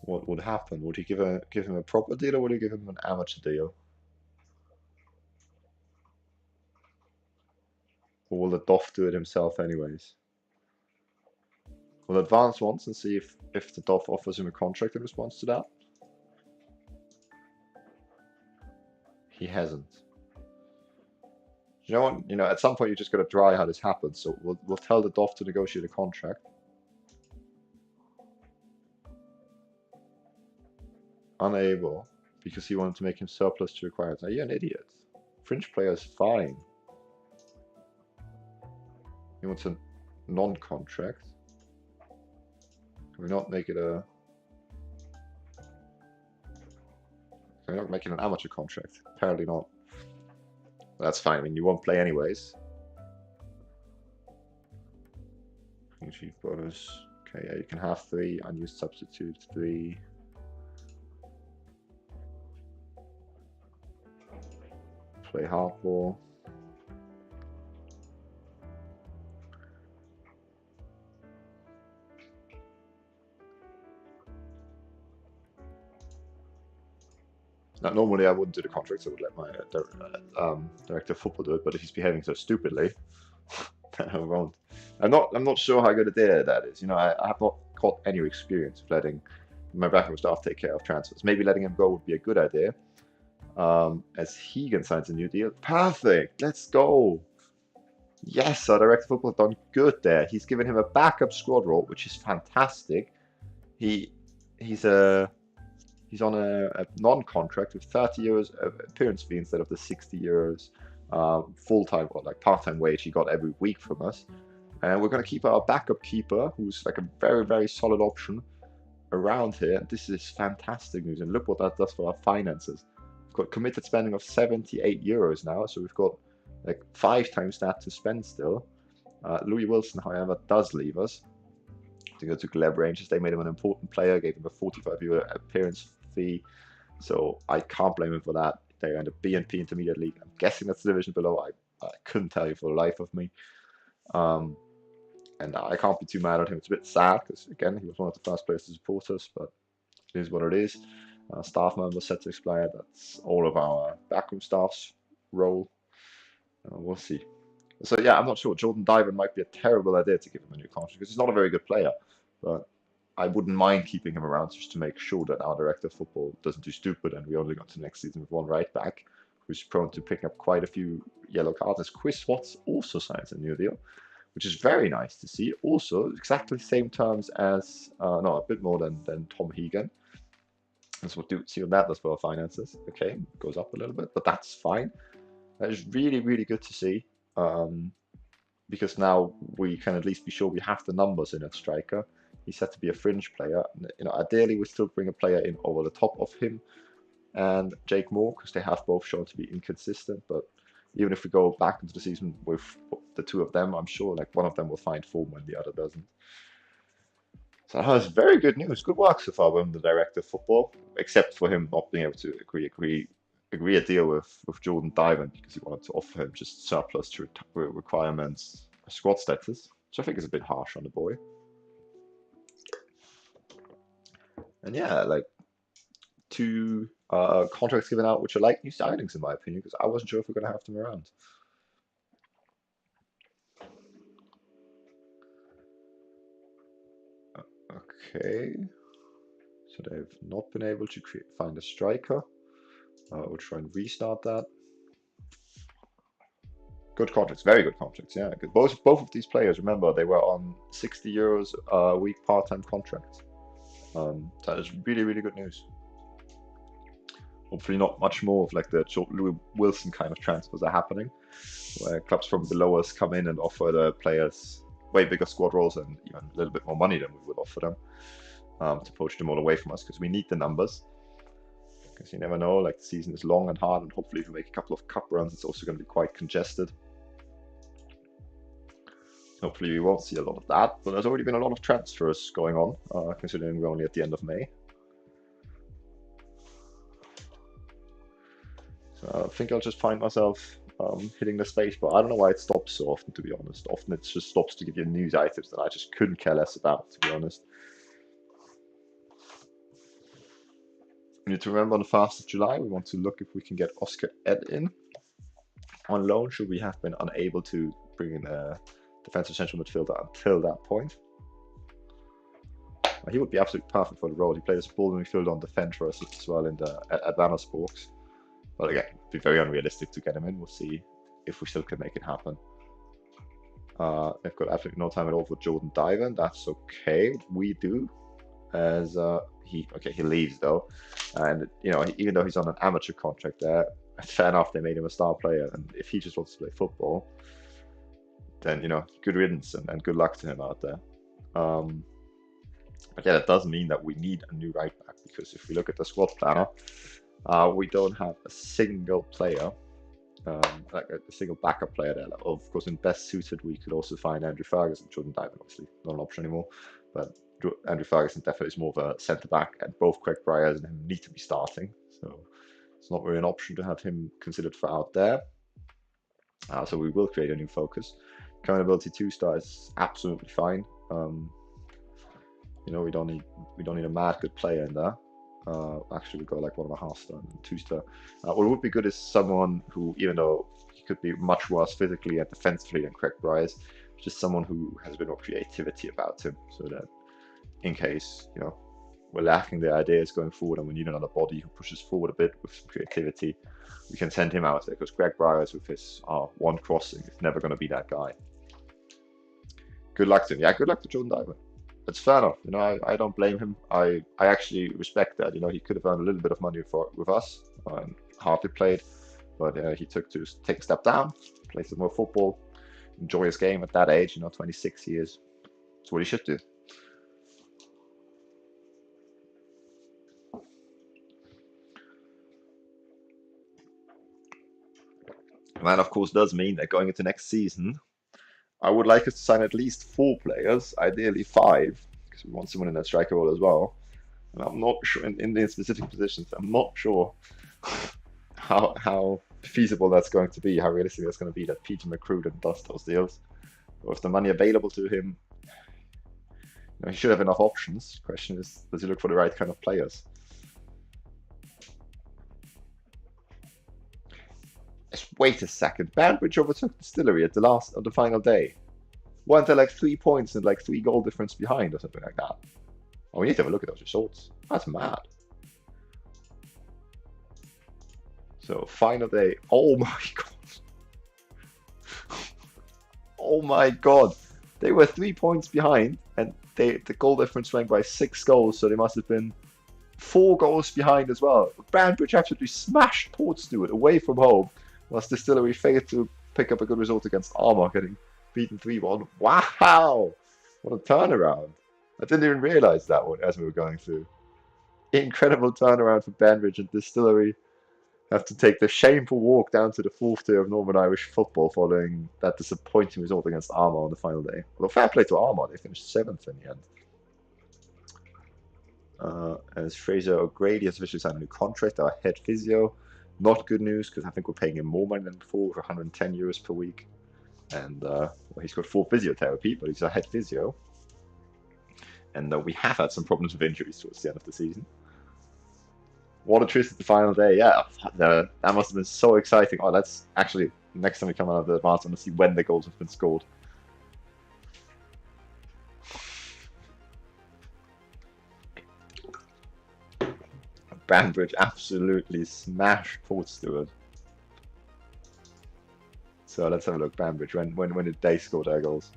what would happen? Would he give him a proper deal, or would he give him an amateur deal? Or will the Doff do it himself anyways? We'll advance once and see if the DOF offers him a contract in response to that. He hasn't. You know what? You know, at some point you just gotta try how this happens. So we'll tell the DOF to negotiate a contract. Unable, because he wanted to make him surplus to requirements. Are you an idiot? Fringe player is fine. He wants a non-contract. Can we not make it a... Can we not make it an amateur contract? Apparently not. That's fine. I mean, you won't play anyways. Chief bonus. Okay, yeah, you can have 3. Unused substitute 3. Play hardball. Now, normally I wouldn't do the contracts. I would let my director of football do it. But if he's behaving so stupidly, I won't. I'm not sure how good a idea that is. You know, I have not got any experience of letting my backroom staff take care of transfers. Maybe letting him go would be a good idea. As Hegan signs a new deal. Perfect. Let's go. Yes, our director of football has done good there. He's given him a backup squad role, which is fantastic. He's on a non-contract with 30 euros appearance fee instead of the 60 euros full-time or like part-time wage he got every week from us. And we're going to keep our backup keeper, who's like a very, very solid option around here. This is fantastic news. And look what that does for our finances. We've got committed spending of 78 euros now. So we've got like 5 times that to spend still. Louis Wilson, however, does leave us to go to Gleb Rangers. They made him an important player, gave him a 45 euro appearance fee. So I can't blame him for that. They're in the B&P Intermediate League. I'm guessing that's the division below. I couldn't tell you for the life of me. And I can't be too mad at him. It's a bit sad because, again, he was one of the first players to support us, but it is what it is. Staff member set to expire. That's all of our backroom staff's role. We'll see. So, yeah, I'm not sure. Jordan Diver might be a terrible idea to give him a new contract because he's not a very good player. But I wouldn't mind keeping him around just to make sure that our director of football doesn't do stupid and we only got to next season with 1 right back who's prone to picking up quite a few yellow cards. As Chris Watts also signs a new deal, which is very nice to see. Also, exactly the same terms as, no, a bit more than Tom Hegan. That's what do see what that does for our finances. Okay, goes up a little bit, but that's fine. That is really, really good to see. Because now we can at least be sure we have the numbers in a striker. He's set to be a fringe player. You know, ideally we still bring a player in over the top of him and Jake Moore, because they have both shown to be inconsistent. But even if we go back into the season with the 2 of them, I'm sure like one of them will find form when the other doesn't. So that's very good news. Good work so far with the director of football, except for him not being able to agree a deal with Jordan Diamond because he wanted to offer him just surplus to requirements squad status, which I think is a bit harsh on the boy. And yeah, like 2 contracts given out, which are like new signings in my opinion, because I wasn't sure if we're going to have them around. Okay, so they've not been able to find a striker. We'll try and restart that. Good contracts, very good contracts, yeah. Because both of these players, remember, they were on 60 euros a week part-time contracts. That is really, really good news. Hopefully not much more of like the Louis Wilson kind of transfers are happening, where clubs from below us come in and offer the players way bigger squad roles and even a little bit more money than we would offer them to poach them all away from us, because we need the numbers. Because you never know, like the season is long and hard, and hopefully if we make a couple of cup runs, it's also going to be quite congested. Hopefully we won't see a lot of that, but there's already been a lot of transfers going on, considering we're only at the end of May. So I think I'll just find myself hitting the space bar. I don't know why it stops so often, to be honest. Often it just stops to give you news items that I just couldn't care less about, to be honest. We need to remember on the 1st of July, we want to look if we can get Oscar Ed in on loan, should we have been unable to bring in a defensive central midfielder until that point. He would be absolutely perfect for the role. He played as a full midfield on defense for us as well in the Atlanta Sporks. But again, it'd be very unrealistic to get him in. We'll see if we still can make it happen. They've got absolutely no time at all for Jordan Diven. That's okay. We do, as he leaves though, and you know, even though he's on an amateur contract there, fair enough. They made him a star player, and if he just wants to play football, then you know, good riddance and good luck to him out there. But yeah, that does mean that we need a new right back, because if we look at the squad planner, we don't have a single player, like a single backup player there. Like, of course, in best suited, we could also find Andrew Ferguson. Jordan Diven, obviously, not an option anymore. But Andrew Ferguson definitely is more of a centre back, and both Craig Bryars and him need to be starting. So it's not really an option to have him considered for out there. So we will create a new focus. Current ability 2-star is absolutely fine. You know, we don't need a mad good player in there. Actually, we got like 1.5-star and 2-star. What would be good is someone who, even though he could be much worse physically and defensively than Craig Bryars, just someone who has a bit more creativity about him, so that in case, you know, we're lacking the ideas going forward and we need another body who pushes forward a bit with some creativity, we can send him out there, because Craig Bryars with his one crossing is never going to be that guy. Good luck to him. Yeah, good luck to Jordan Diver. It's fair enough. You know, I don't blame him. I actually respect that. You know, he could have earned a little bit of money with us and hardly played, but he took a step down, play some more football, enjoy his game at that age. You know, 26 years. That's what he should do. And that, of course, does mean that going into next season, I would like us to sign at least 4 players, ideally 5, because we want someone in that striker role as well. And I'm not sure, in the specific positions, I'm not sure how feasible that's going to be, how realistic that's going to be that Peter McCruden does those deals. Or if the money available to him, you know, he should have enough options. The question is, does he look for the right kind of players? Wait a second. Banbridge overtook Distillery at the final day. Weren't there like 3 points and like 3 goal difference behind or something like that? Oh, we need to have a look at those results. That's mad. So final day. Oh my god. Oh my god. They were 3 points behind, and the goal difference went by 6 goals, so they must have been 4 goals behind as well. Banbridge absolutely smashed Portsmouth away from home, whilst Distillery failed to pick up a good result against Armagh, getting beaten 3-1. Wow! What a turnaround. I didn't even realise that one as we were going through. Incredible turnaround for Banbridge, and Distillery have to take the shameful walk down to the 4th tier of Northern Irish football following that disappointing result against Armagh on the final day. Although fair play to Armagh, they finished 7th in the end. As Fraser O'Grady has officially signed a new contract, our head physio. Not good news, because I think we're paying him more money than before, for €110 per week. And well, he's got 4 physiotherapy, but he's a head physio. And we have had some problems with injuries towards the end of the season. What a twist at the final day. Yeah, that must have been so exciting. Oh, let's actually, next time we come out of the advance, I want to see when the goals have been scored. Banbridge absolutely smashed Portsmouth. So let's have a look. Banbridge, when did they score their goals?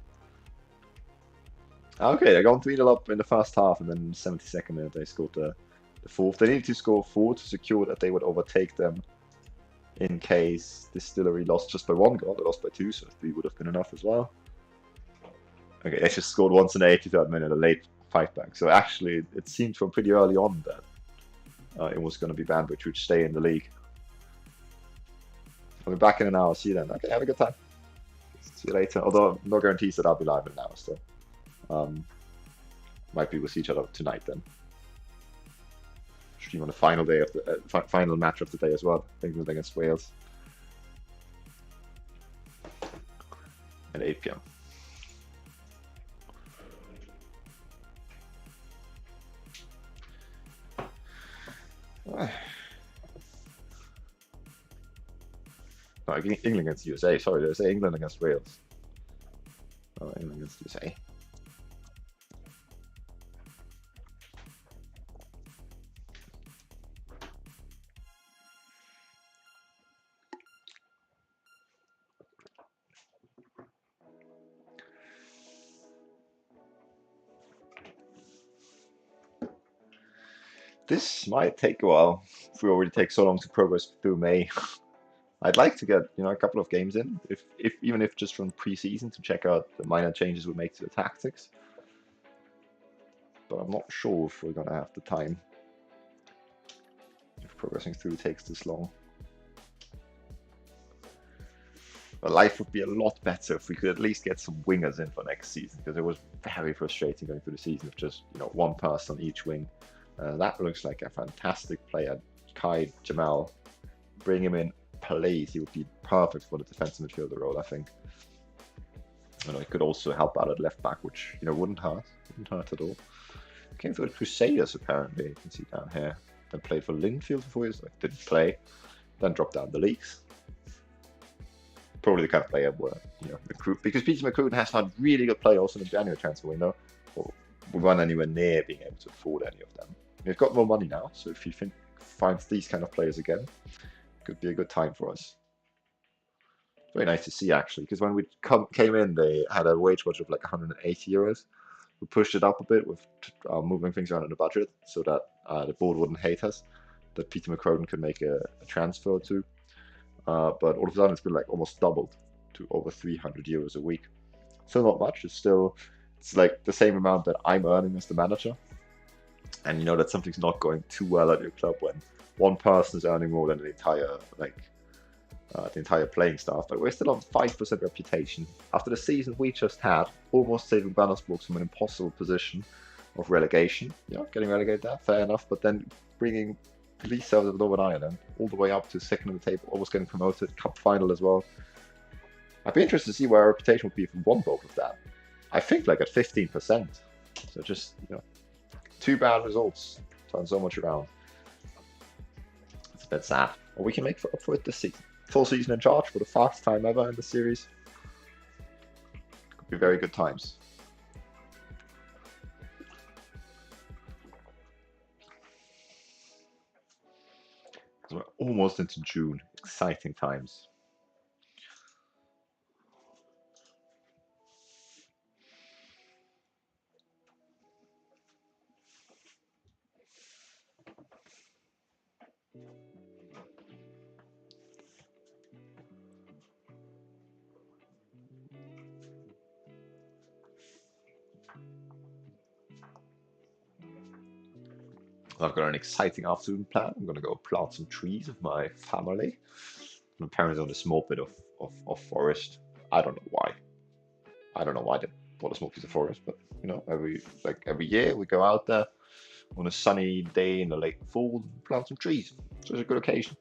Okay, they're going 3-0 up in the first half, and then in the 72nd minute they scored the 4th. They needed to score 4 to secure that they would overtake them in case Distillery lost just by 1 goal. They lost by 2, so 3 would have been enough as well. Okay, they just scored once in the 83rd minute, a late fight back. So actually, it seemed from pretty early on that it was going to be Banbridge who'd stay in the league. I'll be back in an hour. See you then. Okay, have a good time. See you later. Although, no guarantees that I'll be live in an hour still. Might be we'll see each other tonight then. Stream on the final day of the final match of the day as well. England against Wales at 8 p.m. No, England against USA. Sorry, did I say England against Wales? Oh, England against USA. This might take a while if we already take so long to progress through May. I'd like to get, a couple of games in, if even if just from pre-season to check out the minor changes we make to the tactics. But I'm not sure if we're gonna have the time if progressing through takes this long. But life would be a lot better if we could at least get some wingers in for next season, because it was very frustrating going through the season of just one person on each wing. That looks like a fantastic player, Kai Jamal. Bring him in, please. He would be perfect for the defensive midfielder role, I think. It could also help out at left back, which wouldn't hurt at all. Came through the Crusaders apparently. You can see down here. Then played for Linfield for 4 years. Didn't play. Then dropped down the leagues. Probably the kind of player where recruit, because Peter McCruden has had really good play also in the January transfer window. But we weren't anywhere near being able to afford any of them. We've got more money now, so if he finds these kind of players again, it could be a good time for us. Very nice to see actually, because when we came in, they had a wage budget of like 180 euros. We pushed it up a bit with moving things around in the budget so that the board wouldn't hate us, that Peter McCruden could make a transfer or two. But all of a sudden it's been like almost doubled to over 300 euros a week. Still not much. It's like the same amount that I'm earning as the manager. And that something's not going too well at your club when one person is earning more than the entire playing staff. But we're still on 5% reputation. After the season we just had, almost saving Bannersburg from an impossible position of relegation. Getting relegated there, fair enough. But then bringing Police Service of Northern Ireland all the way up to second on the table, almost getting promoted, cup final as well. I'd be interested to see where our reputation would be if we won both of that. I think like at 15%. So just, 2 bad results turn so much around. It's a bit sad. Or we can make up for it this season. Full season in charge for the fastest time ever in the series. Could be very good times. So we're almost into June. Exciting times. I've got an exciting afternoon plan. I'm going to go plant some trees with my family. My parents own a small bit of forest. I don't know why. I don't know why they bought a small piece of forest, but every year we go out there on a sunny day in the late fall and plant some trees. So it's a good occasion.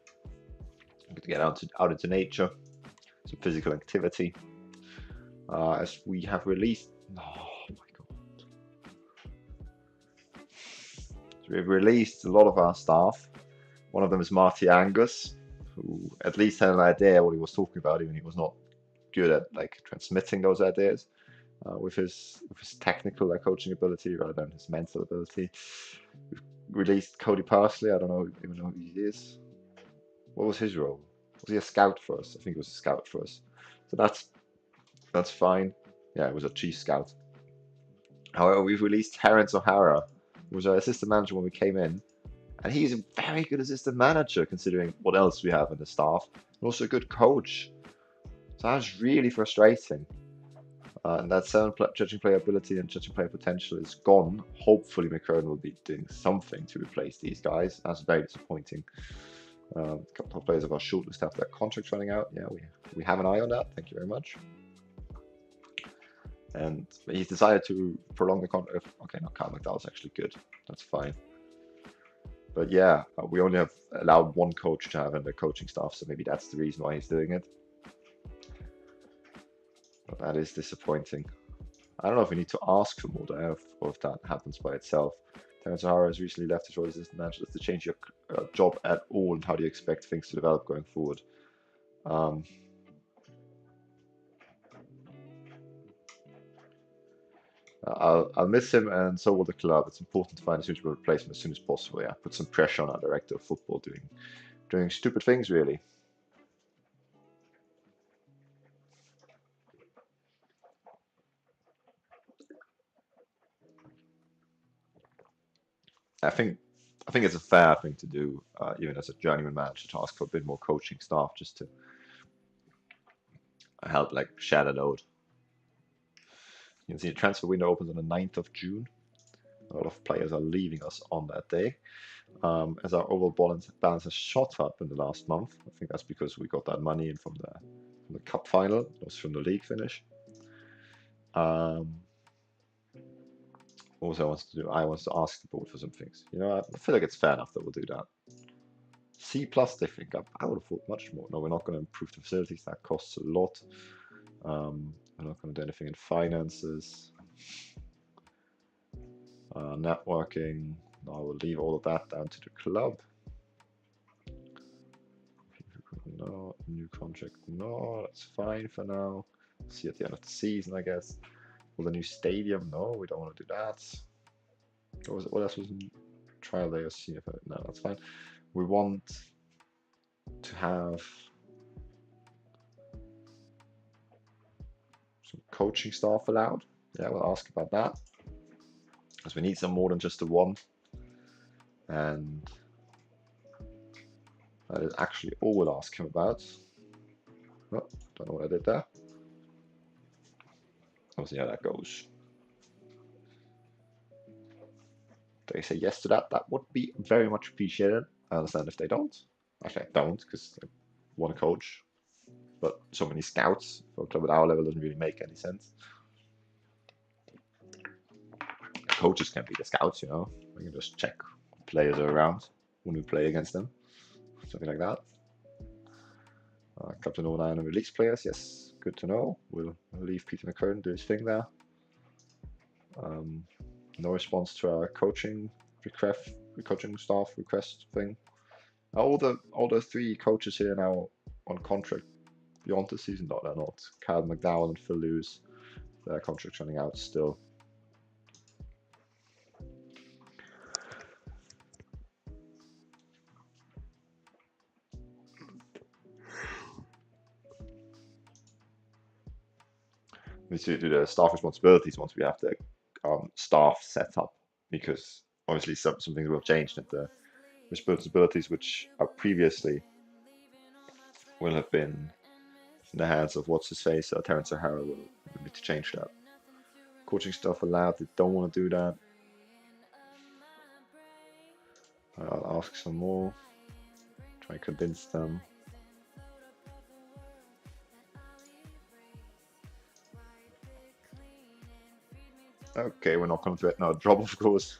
Good to get out into nature, some physical activity. As we have released. Oh my god. So we've released a lot of our staff. One of them is Marty Angus, who at least had an idea what he was talking about, even he was not good at transmitting those ideas with his technical coaching ability rather than his mental ability. We've released Cody Parsley. I don't even know who he is. What was his role? Was he a scout for us? I think he was a scout for us. So that's fine. Yeah, it was a chief scout. However, we've released Terence O'Hara, who was our assistant manager when we came in. And he's a very good assistant manager considering what else we have in the staff. And also a good coach. So that's really frustrating. And that sound judging player ability and judging player potential is gone. Hopefully McCrone will be doing something to replace these guys. That's very disappointing. A couple of players of our shortlist have their contracts running out. Yeah, we have an eye on that. Thank you very much. And he's decided to prolong the contract. Okay, no, Carl McDowell's actually good. That's fine. But yeah, we only have allowed one coach to have in the coaching staff, so maybe that's the reason why he's doing it. But that is disappointing. I don't know if we need to ask for more there, or if that happens by itself. Terence O'Hara has recently left his role as assistant manager. Does it change your job at all, and how do you expect things to develop going forward? I'll miss him, and so will the club. It's important to find a suitable replacement as soon as possible. Yeah, put some pressure on our director of football doing stupid things, really. I think I think it's a fair thing to do, even as a journeyman manager, to ask for a bit more coaching staff just to help like share the load. You can see the transfer window opens on the 9th of June. A lot of players are leaving us on that day. As our overall balance has shot up in the last month. I think that's because we got that money in from the cup final. It was from the league finish. Also, I want to ask the board for some things. You know, I feel like it's fair enough that we'll do that. C plus, they think up. I would have thought much more. No, we're not going to improve the facilities. That costs a lot. We're not going to do anything in finances. Networking. I will leave all of that down to the club. No, new contract. No, that's fine for now. See at the end of the season, I guess. Will the new stadium? No, we don't want to do that. What else was in trial day or CFO? No, that's fine. We want to have some coaching staff allowed. Yeah, we'll ask about that. Because we need some more than just the one. And that is actually all we'll ask him about. Oh, don't know what I did there. We'll see how that goes. They say yes to that, that would be very much appreciated. I understand if they don't. Actually, I don't, because I want to coach. But so many scouts for a club at our level doesn't really make any sense. Coaches can be the scouts, you know. We can just check players are around when we play against them. Something like that. Captain 09 and release players, yes, good to know. We'll leave Peter McCurran do his thing there. No response to our coaching staff request thing. All the three coaches here now on contract beyond the season. No, they're not. Cal McDowell and Phil Lewis, their contract's running out still. We need to do the staff responsibilities once we have the staff set up, because obviously some things will have changed, and the responsibilities which are previously will have been in the hands of what's his face, Terence O'Hara. Will need to change that. Coaching staff allowed, they don't want to do that. I'll ask some more, try and convince them. Okay, we're not going to threaten our job, of course.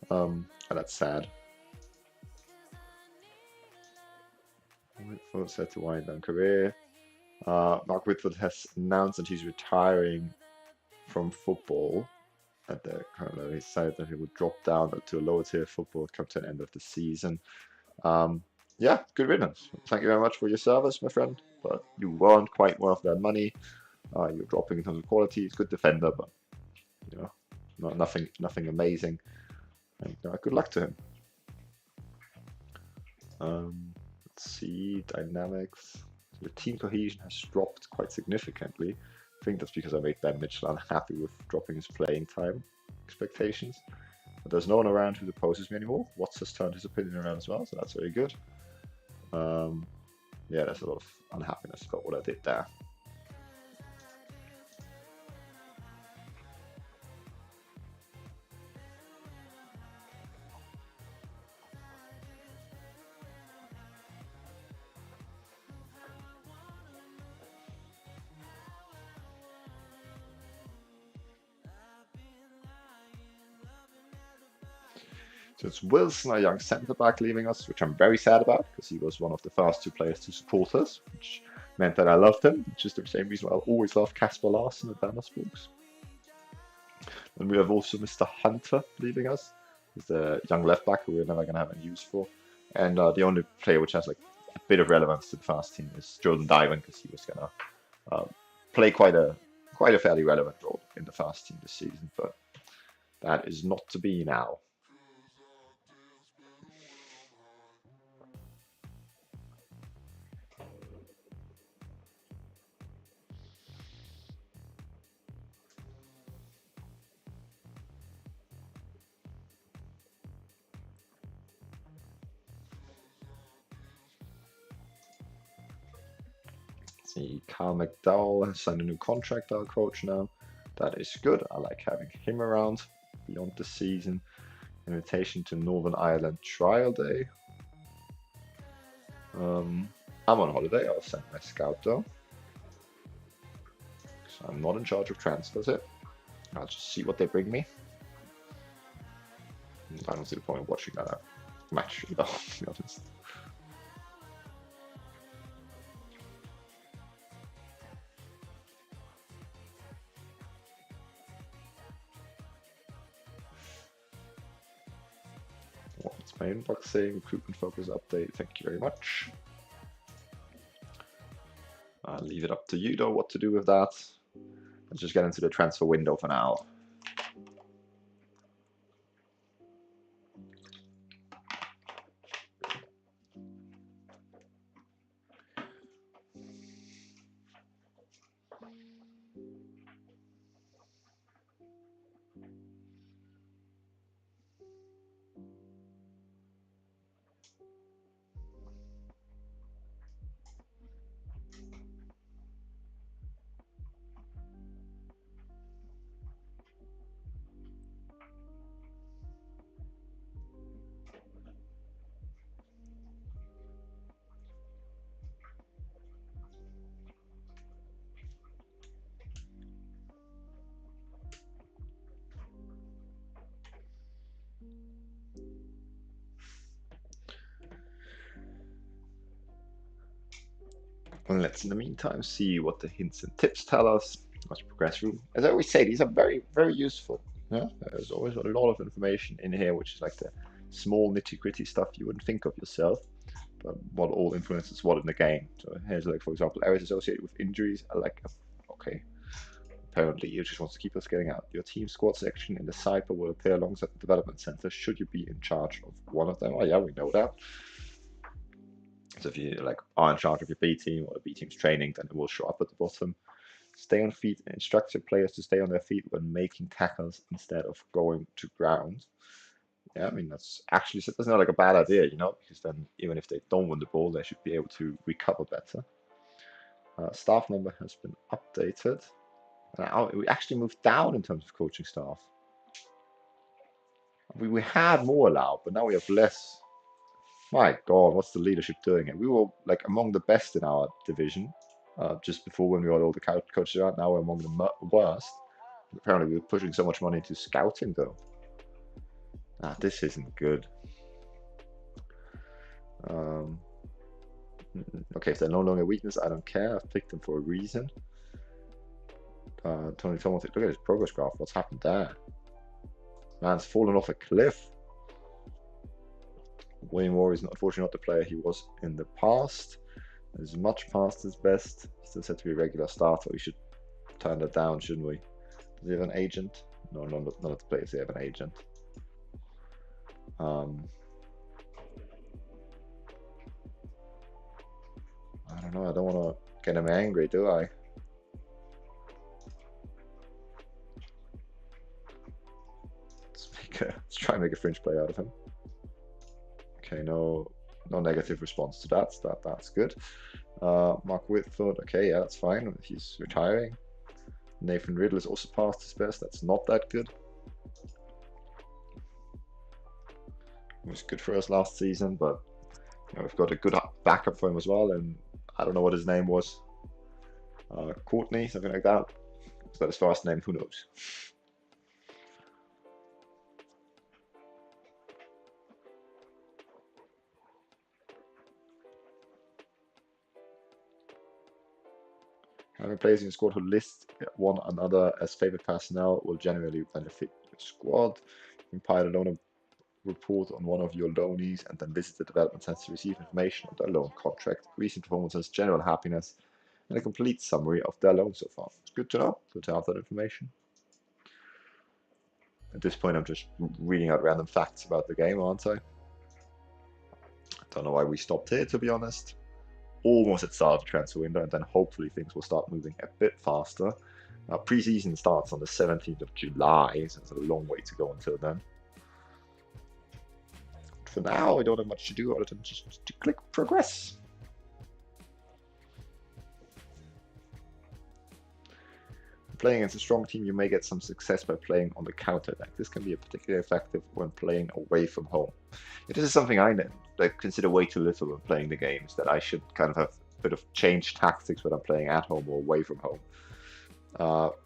That's sad. Whitford set to wind down career. Mark Whitford has announced that he's retiring from football at the current level. He decided that he would drop down to a lower tier football come to the end of the season. Yeah, good riddance. Thank you very much for your service, my friend. But you weren't quite worth that money. You're dropping in terms of quality. He's a good defender, but you know, nothing amazing. And good luck to him. Let's see, dynamics. The team cohesion has dropped quite significantly. I think that's because I made Ben Mitchell unhappy with dropping his playing time expectations. But there's no one around who opposes me anymore. Watts has turned his opinion around as well, so that's very good. Yeah, there's a lot of unhappiness about what I did there. So it's Wilson, a young centre-back, leaving us, which I'm very sad about, because he was one of the first two players to support us, which meant that I loved him, which is the same reason why I always loved Kasper Larsen at Bannersburgs. And we have also Mr. Hunter leaving us. He's the young left-back who we're never going to have any use for. And the only player which has like a bit of relevance to the first team is Jordan Diamond, because he was going to play quite a fairly relevant role in the first team this season, but that is not to be now. see Carl McDowell has signed a new contract, our coach now. That is good. I like having him around beyond the season. Invitation to Northern Ireland Trial Day. I'm on holiday. I'll send my scout though. So I'm not in charge of transfers here. I'll just see what they bring me. I don't see the point of watching that match either, to be honest. What's my inbox saying? Recruitment focus update. Thank you very much. I'll leave it up to you though what to do with that. Let's just get into the transfer window for now. And let's, in the meantime, see what the hints and tips tell us. Let's progress through. As I always say, these are very, very useful. Yeah? There's always a lot of information in here, which is like the small nitty-gritty stuff you wouldn't think of yourself, but what all influences what in the game. So here's like, for example, areas associated with injuries. I like, okay, apparently you just wants to keep us getting out. Your team squad section in the cipher will appear alongside the development center should you be in charge of one of them. Oh yeah, we know that. So if you like are in charge of your B team or the B team's training, then it will show up at the bottom. Stay on feet and instruct your players to stay on their feet when making tackles instead of going to ground. Yeah, I mean that's actually that's not like a bad idea, you know, because then even if they don't win the ball, they should be able to recover better. Staff number has been updated. Now we actually moved down in terms of coaching staff. We had more allowed, but now we have less. My God, what's the leadership doing it? We were like among the best in our division just before when we got all the coaches out. Now we're among the worst. Apparently, we were pushing so much money into scouting, though. This isn't good. Okay, if they're no longer a weakness, I don't care. I've picked them for a reason. Tony Thomas, look at his progress graph. What's happened there? Man's fallen off a cliff. William Moore is unfortunately not the player he was in the past. Is much past his best. Still said to be a regular starter. We should turn that down, shouldn't we? Does he have an agent? No, none of the players here have an agent. I don't know. I don't want to get him angry, do I? Let's try and make a fringe play out of him. Okay, no negative response to that. That's good. Mark Whitford, okay, yeah, that's fine. He's retiring. Nathan Riddle is also past his best. That's not that good. It was good for us last season, but you know, we've got a good backup for him as well. And I don't know what his name was. Courtney, something like that. Is that his first name? Who knows? Having players in your squad who list one another as favorite personnel will generally benefit your squad. Compile a loan report on one of your loanees and then visit the development center to receive information on their loan contract, recent performances, general happiness, and a complete summary of their loan so far. It's good to know. Good to have that information. At this point, I'm just reading out random facts about the game, aren't I? Don't know why we stopped here, to be honest. Almost at the start of the transfer window, and then hopefully things will start moving a bit faster. Pre-season starts on the 17th of July, so it's a long way to go until then. But for now, we don't have much to do other than just to click progress. playing against a strong team, you may get some success by playing on the counter attack. This can be particularly effective when playing away from home. This is something I consider way too little when playing the games, that I should kind of have a bit of change tactics when I'm playing at home or away from home.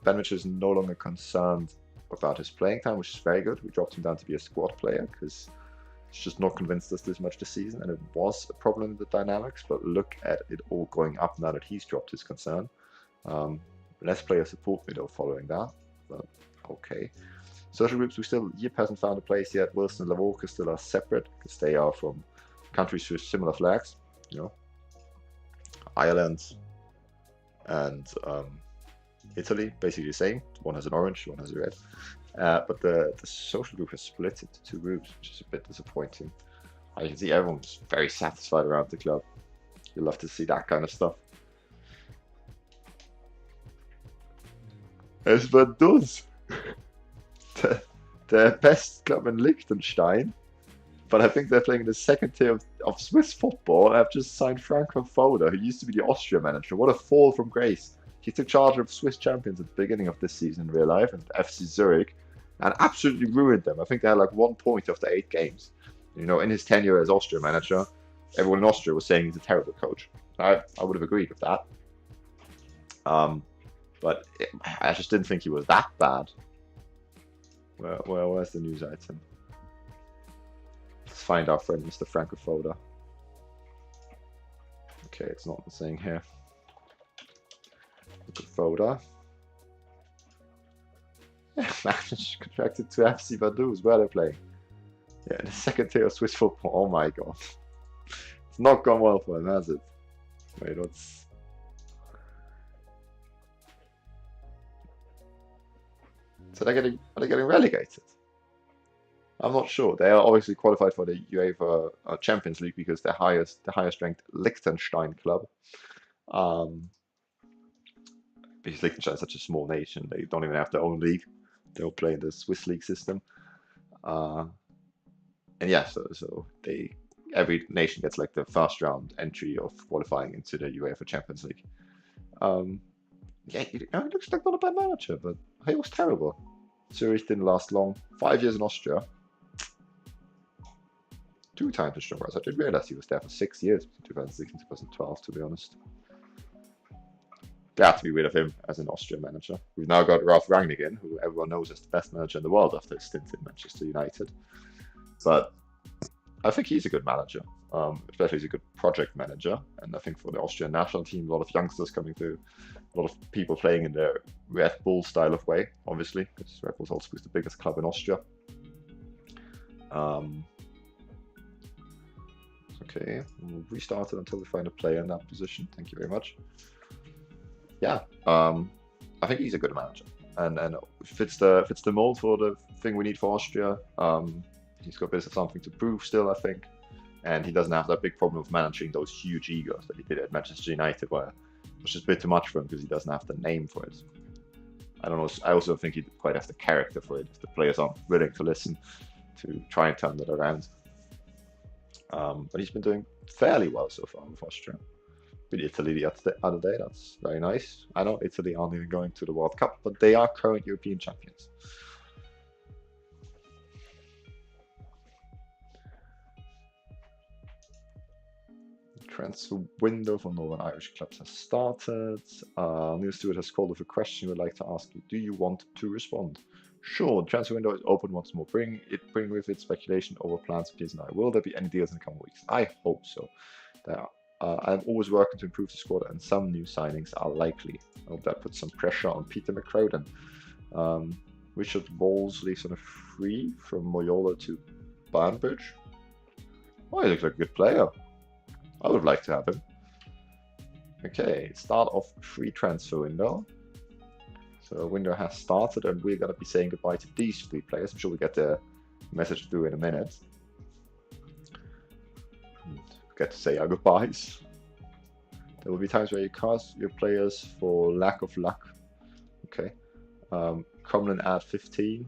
Ben Mitchell is no longer concerned about his playing time, which is very good. We dropped him down to be a squad player because he's just not convinced us this much this season, and it was a problem in the dynamics, but look at it all going up now that he's dropped his concern. Less player support video following that, but okay. Social groups, Yip hasn't found a place yet. Wilson and Lavorca still are separate because they are from countries with similar flags, you know. Ireland and Italy, basically the same. One has an orange, one has a red. But the social group has split into 2 groups, which is a bit disappointing. I can see everyone's very satisfied around the club. You love to see that kind of stuff. Es wird dus. The best club in Liechtenstein, but I think they're playing in the second tier of Swiss football, and have just signed Franco Foda, who used to be the Austria manager. What a fall from grace. He took charge of Swiss champions at the beginning of this season in real life, and FC Zurich, and absolutely ruined them. I think they had like 1 point after 8 games. You know, in his tenure as Austria manager, everyone in Austria was saying he's a terrible coach. I would have agreed with that. But I just didn't think he was that bad. Where's the news item? Let's find our friend Mr. Franco Foda. Okay, it's not the thing here. Look at Foda. Managed contracted to FC Vaduz. Where are they playing? Yeah, in the second tier of Swiss football. Oh my god. It's not gone well for him, has it? Wait, what's... So are they getting relegated? I'm not sure. They are obviously qualified for the UEFA Champions League because the highest ranked Liechtenstein club. Because Liechtenstein is such a small nation, they don't even have their own league. They'll play in the Swiss league system. And yeah, so every nation gets like the first round entry of qualifying into the UEFA Champions League. Yeah, it looks like not a bad manager, but he was terrible. Zurich didn't last long. 5 years in Austria. 2 times as strong as I didn't realize he was there for 6 years, 2006 and 2012, to be honest. Glad to be rid of him as an Austrian manager. We've now got Ralf Rangnick, who everyone knows is the best manager in the world after his stint in Manchester United. But I think he's a good manager, especially he's a good project manager. And I think for the Austrian national team, a lot of youngsters coming through, a lot of people playing in their Red Bull style of way, obviously, because Red Bull also is the biggest club in Austria. Okay, we'll restart it until we find a player in that position. Thank you very much. Yeah, I think he's a good manager, and fits the mold for the thing we need for Austria. He's got a bit of something to prove still, I think, and he doesn't have that big problem of managing those huge egos that he did at Manchester United, where it was just a bit too much for him because he doesn't have the name for it. I don't know. I also think he quite has the character for it if the players aren't willing to listen to try and turn that around. But he's been doing fairly well so far with Austria. Beat Italy the other day, that's very nice. I know Italy aren't even going to the World Cup, but they are current European champions. Transfer window for Northern Irish clubs has started. Neil Stewart has called with a question we'd like to ask you. Do you want to respond? Sure, the transfer window is open once more. Bring with it speculation over plans for P.S.N.I. Will there be any deals in the coming weeks? I hope so. There are. I'm always working to improve the squad, and some new signings are likely. I hope that puts some pressure on Peter McCrowden. Richard Walls leaves on a free from Moyola to Banbridge. Oh, he looks like a good player. I would like to have him. Okay, start of free transfer window. So the window has started, and we're going to be saying goodbye to these 3 players. I'm sure we'll get the message through in a minute. Get to say our goodbyes. There will be times where you cast your players for lack of luck. Okay. Cromlin at 15.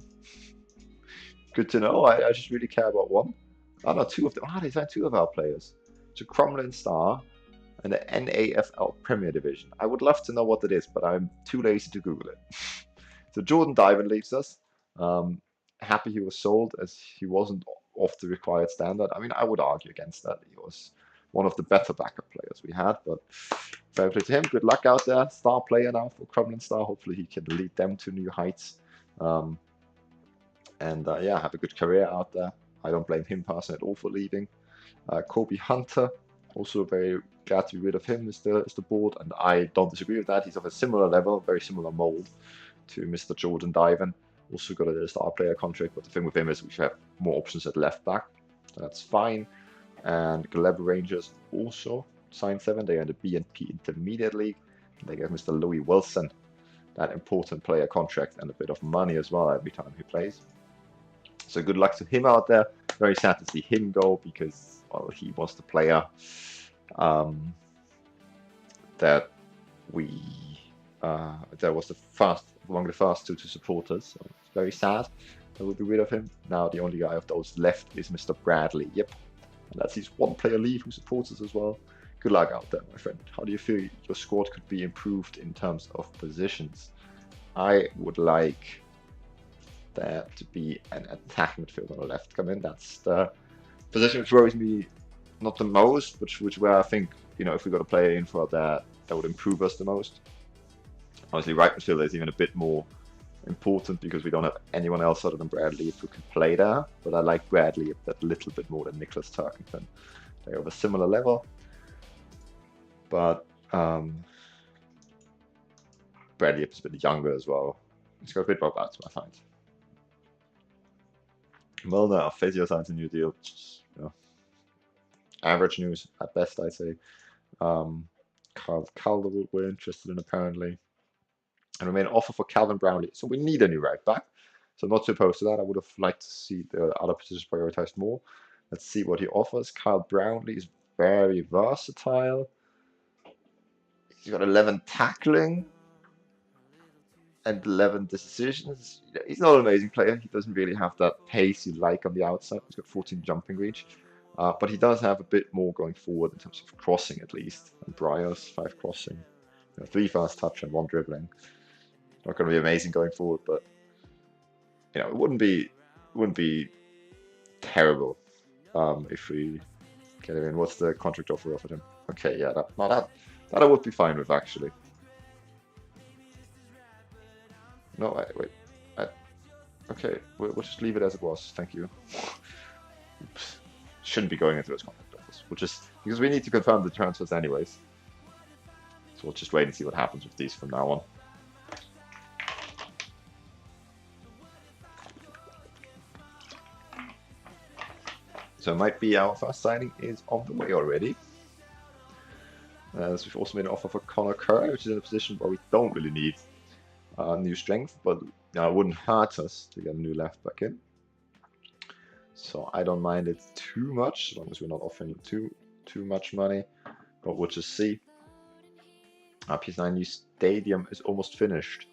Good to know. I just really care about one. Oh no, 2 of them. They signed 2 of our players. So Cromlin star in the NAFL Premier Division. I would love to know what it is, but I'm too lazy to Google it. So Jordan Diven leaves us. Happy he was sold, as he wasn't of the required standard. I mean, I would argue against that. He was one of the better backup players we had, but fair play to him. Good luck out there. Star player now for Crumlin Star. Hopefully he can lead them to new heights. Yeah, have a good career out there. I don't blame him personally at all for leaving. Kobe Hunter, also very glad to be rid of him, is the board, and I don't disagree with that. He's of a similar level, very similar mold to Mr. Jordan Diven. Also got a star player contract, but the thing with him is we have more options at left back. So that's fine. And Gleb Rangers also signed 7. They are in the BNP Intermediate League. They gave Mr. Louis Wilson that important player contract and a bit of money as well every time he plays. So good luck to him out there. Very sad to see him go because, well, he was the player that was among the first two to support us. So it's very sad that we'll be rid of him. Now the only guy of those left is Mr. Bradley. Yep, and that's his one player leave who supports us as well. Good luck out there, my friend. How do you feel your squad could be improved in terms of positions? I would like there to be an attacking midfield on the left come in. That's the position which worries me not the most, but which where I think, you know, if we got a player in for that would improve us the most. Obviously, right midfield is even a bit more important because we don't have anyone else other than Bradley who can play there. But I like Bradley a little bit more than Nicholas Turkington. They're of a similar level. But Bradley is a bit younger as well. He's got a bit more bats, I find. Milner, our physio signs a new deal. Just, you know, average news at best, I'd say. Carl Calder we're interested in apparently. And we made an offer for Calvin Brownlee. So we need a new right back. So I'm not too opposed to that. I would have liked to see the other positions prioritized more. Let's see what he offers. Kyle Brownlee is very versatile. He's got 11 tackling and 11 decisions. He's not an amazing player. He doesn't really have that pace you like on the outside. He's got 14 jumping reach. But he does have a bit more going forward in terms of crossing at least. And Briar's 5 crossing. 3 fast touch and 1 dribbling. Not going to be amazing going forward, but you know, it wouldn't be terrible if we get him in. What's the contract offer offered him? Okay, yeah, that I would be fine with actually. No, wait. Okay, we'll just leave it as it was. Thank you. Oops. Shouldn't be going into those contract offers. We'll just, because we need to confirm the transfers anyways. So we'll just wait and see what happens with these from now on. So it might be our first signing is on the way already. As we've also made an offer for Connor Kerr, which is in a position where we don't really need new strength, but it wouldn't hurt us to get a new left back in. So I don't mind it too much, as long as we're not offering too much money. But we'll just see. Our P.S.N.I new stadium is almost finished.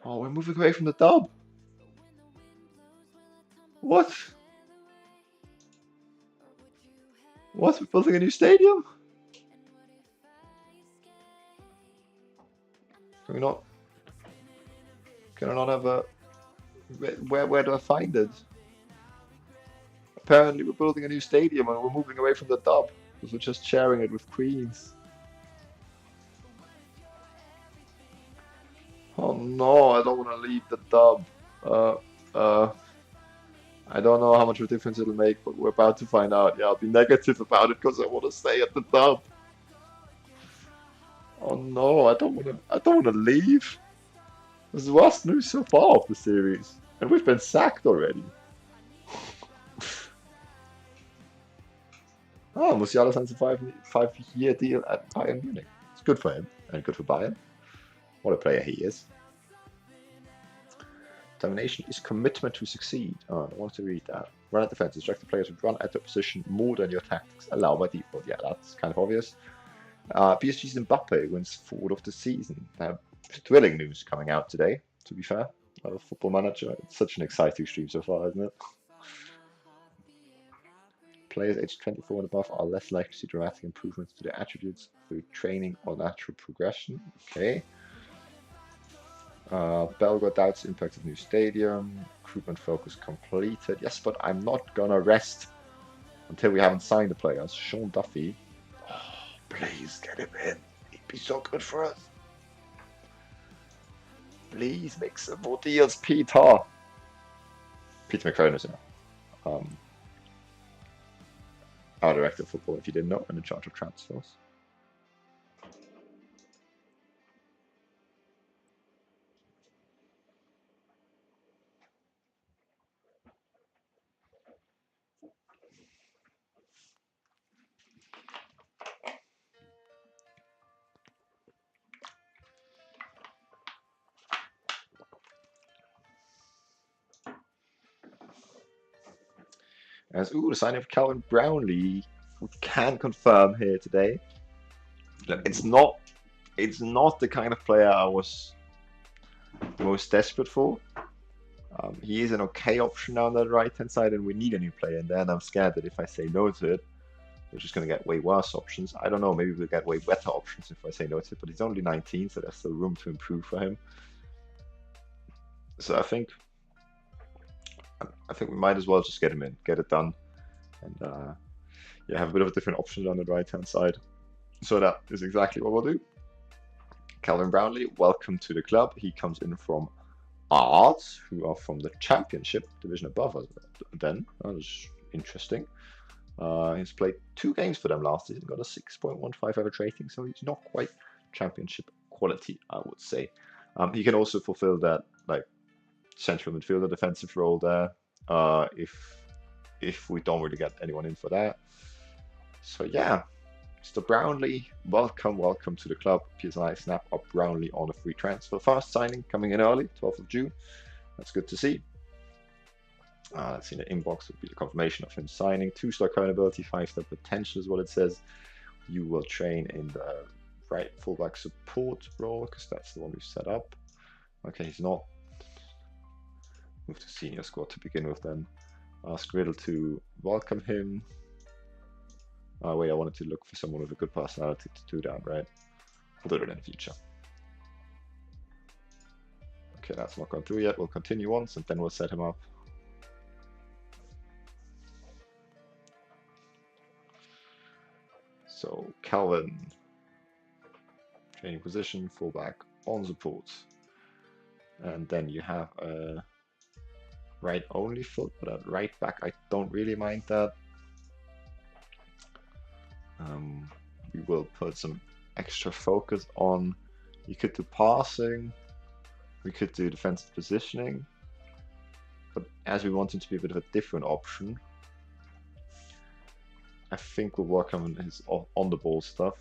Oh, we're moving away from the dub. What? What? We're building a new stadium? Can we not? Can I not have a? Where do I find it? Apparently, we're building a new stadium and we're moving away from the dub because we're just sharing it with Queens. Oh no! I don't want to leave the dub. I don't know how much of a difference it'll make, but we're about to find out. Yeah, I'll be negative about it because I want to stay at the dub. Oh no, I don't want to leave. This is the worst news so far of the series, and we've been sacked already. Oh, Musiala signs a five-year deal at Bayern Munich. It's good for him and good for Bayern. What a player he is. Determination is commitment to succeed. Oh, I want to read that. Run at defense. Instruct the players to run at the position more than your tactics allow by default. Yeah, that's kind of obvious. PSG's Mbappe wins forward of the season. Thrilling news coming out today, to be fair. Football Manager. It's such an exciting stream so far, isn't it? Players aged 24 and above are less likely to see dramatic improvements to their attributes through training or natural progression. Okay. Belgrade doubts impact of new stadium. Recruitment focus completed. Yes, but I'm not gonna rest until we haven't signed the players. Sean Duffy. Oh, please get him in. He'd be so good for us. Please make some more deals, Peter. Peter McCrone is our director of football, if you didn't know, and in charge of transfers. As the signing of Calvin Brownlee, we can confirm here today. Look, it's not the kind of player I was most desperate for. He is an okay option now on the right-hand side, and we need a new player in there. And I'm scared that if I say no to it, we're just going to get way worse options. I don't know. Maybe we'll get way better options if I say no to it. But he's only 19, so there's still room to improve for him. So I think we might as well just get him in, get it done, and yeah, have a bit of a different option on the right-hand side. So that is exactly what we'll do. Calvin Brownlee, welcome to the club. He comes in from Arts, who are from the Championship division above us. Then that was interesting. He's played 2 games for them last season, got a 6.15 average rating, so he's not quite Championship quality, I would say. He can also fulfill that like central midfielder defensive role there, if we don't really get anyone in for that. So yeah, Mr. Brownlee, welcome to the club. P.S.N.I snap up Brownlee on a free transfer. Fast signing, coming in early, 12th of June. That's good to see. Let's see, the inbox would be the confirmation of him signing. 2-star current ability, 5-star potential is what it says. You will train in the right fullback support role, because that's the one we've set up. Okay, he's not. Move to senior squad to begin with then. Ask Riddle to welcome him. Wait, I wanted to look for someone with a good personality to do that, right? We'll do it in the future. Okay, that's not gone through yet. We'll continue once and then we'll set him up. So, Calvin. Training position, fullback on support. And then you have a right only foot, but at right back I don't really mind that. We will put some extra focus on, you could do passing, we could do defensive positioning, but as we want him to be a bit of a different option, I think we'll work on his on the ball stuff.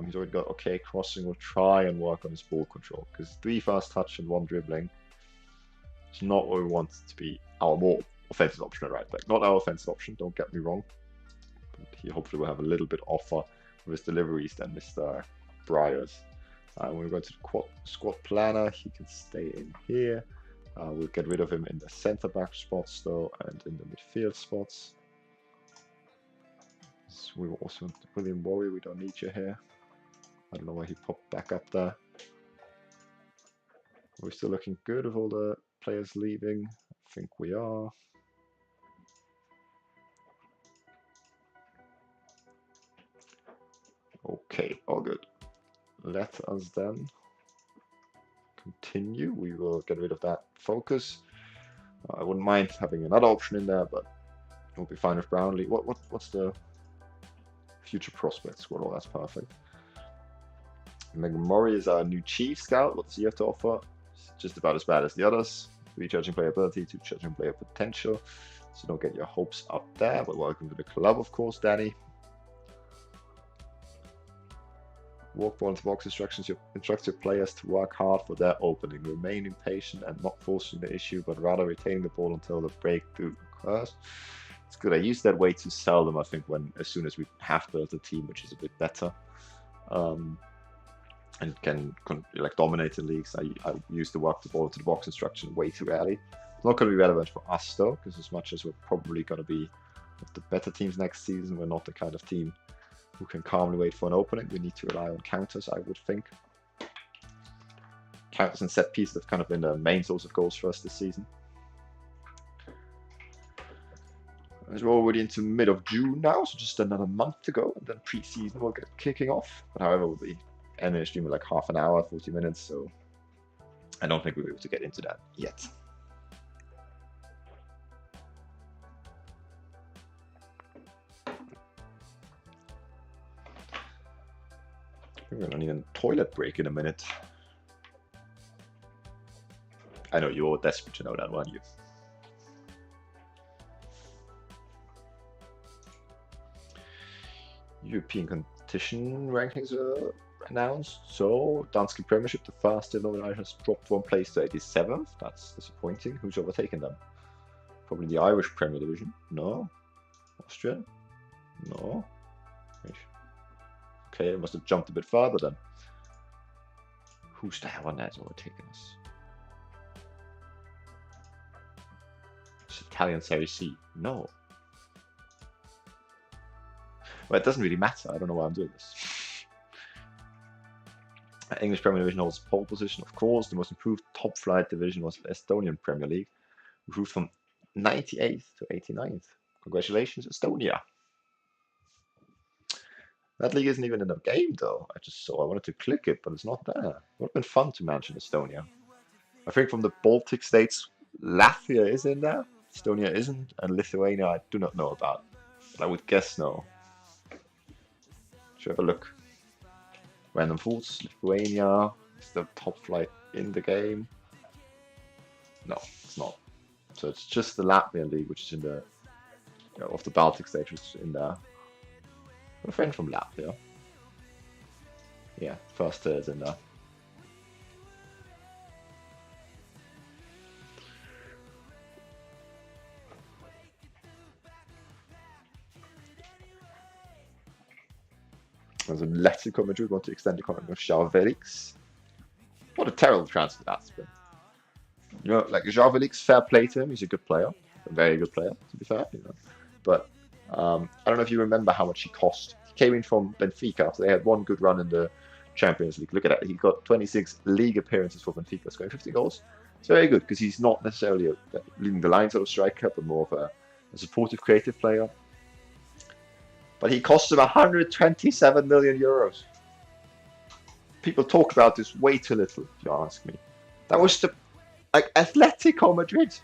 He's already got okay crossing. We'll try and work on his ball control, because 3 fast touch and 1 dribbling is not what we want to be our more offensive option at right back. Not our offensive option, don't get me wrong. But he hopefully will have a little bit offer with his deliveries than Mr. Briers. When we go to the squad planner, he can stay in here. We'll get rid of him in the centre back spots though, and in the midfield spots. So we will also want William Worry, we don't need you here. I don't know why he popped back up there. We're still looking good with all the players leaving. I think we are. Okay, all good. Let us then continue. We will get rid of that focus. I wouldn't mind having another option in there, but we'll be fine with Brownlee. What's the future prospect squad? Oh, that's perfect. Megan Murray is our new chief scout. What's he have to offer? It's just about as bad as the others. 3 judging player ability, 2 judging player potential. So don't get your hopes up there. But welcome to the club, of course, Danny. Walk ball into box instructions. You instruct your players to work hard for their opening. Remain impatient and not forcing the issue, but rather retaining the ball until the breakthrough occurs. It's good. I use that way too seldom, I think, as soon as we have built a team which is a bit better. And can like dominate the leagues. I use the work the ball into the box instruction way too early. It's not going to be relevant for us though, because as much as we're probably going to be of the better teams next season. We're not the kind of team who can calmly wait for an opening. We need to rely on counters, I would think. Counters and set pieces have kind of been the main source of goals for us this season. As we're already into mid of June now, so just another month to go, and then pre-season will get kicking off. But however, we'll be ending the stream in like half an hour, 40 minutes, so I don't think we'll be able to get into that yet. We're gonna need a toilet break in a minute. I know you're desperate to know that, weren't you? European competition rankings are announced. So, Danske Premiership, the first in Northern Ireland, has dropped 1 place to 87th. That's disappointing. Who's overtaken them? Probably the Irish Premier Division. No. Austrian? No. Okay, it must have jumped a bit further then. Who's the one that's overtaken us? It's Italian Serie C. No. Well, it doesn't really matter. I don't know why I'm doing this. English Premier Division holds pole position, of course. The most improved top flight division was the Estonian Premier League, improved from 98th to 89th. Congratulations, Estonia. That league isn't even in the game, though. I just saw. I wanted to click it, but it's not there. It would have been fun to mention Estonia. I think from the Baltic states, Latvia is in there. Estonia isn't, and Lithuania I do not know about. But I would guess no. Should have a look. Random thoughts. Lithuania is the top flight in the game. No, it's not. So it's just the Latvian league, which is in the of the Baltic states, which is in there. A friend from Latvia. Yeah, first tier is in there. There's a Atletico Madrid want to extend the contract with João Felix. What a terrible transfer that's been. You know, like João Felix, fair play to him. He's a good player, a very good player, to be fair. You know, but I don't know if you remember how much he cost. He came in from Benfica, so they had one good run in the Champions League. Look at that. He got 26 league appearances for Benfica, scoring 50 goals. It's very good because he's not necessarily a leading the line sort of striker, but more of a supportive, creative player. But he cost them 127 million euros. People talk about this way too little, if you ask me. That was the Atletico Madrid,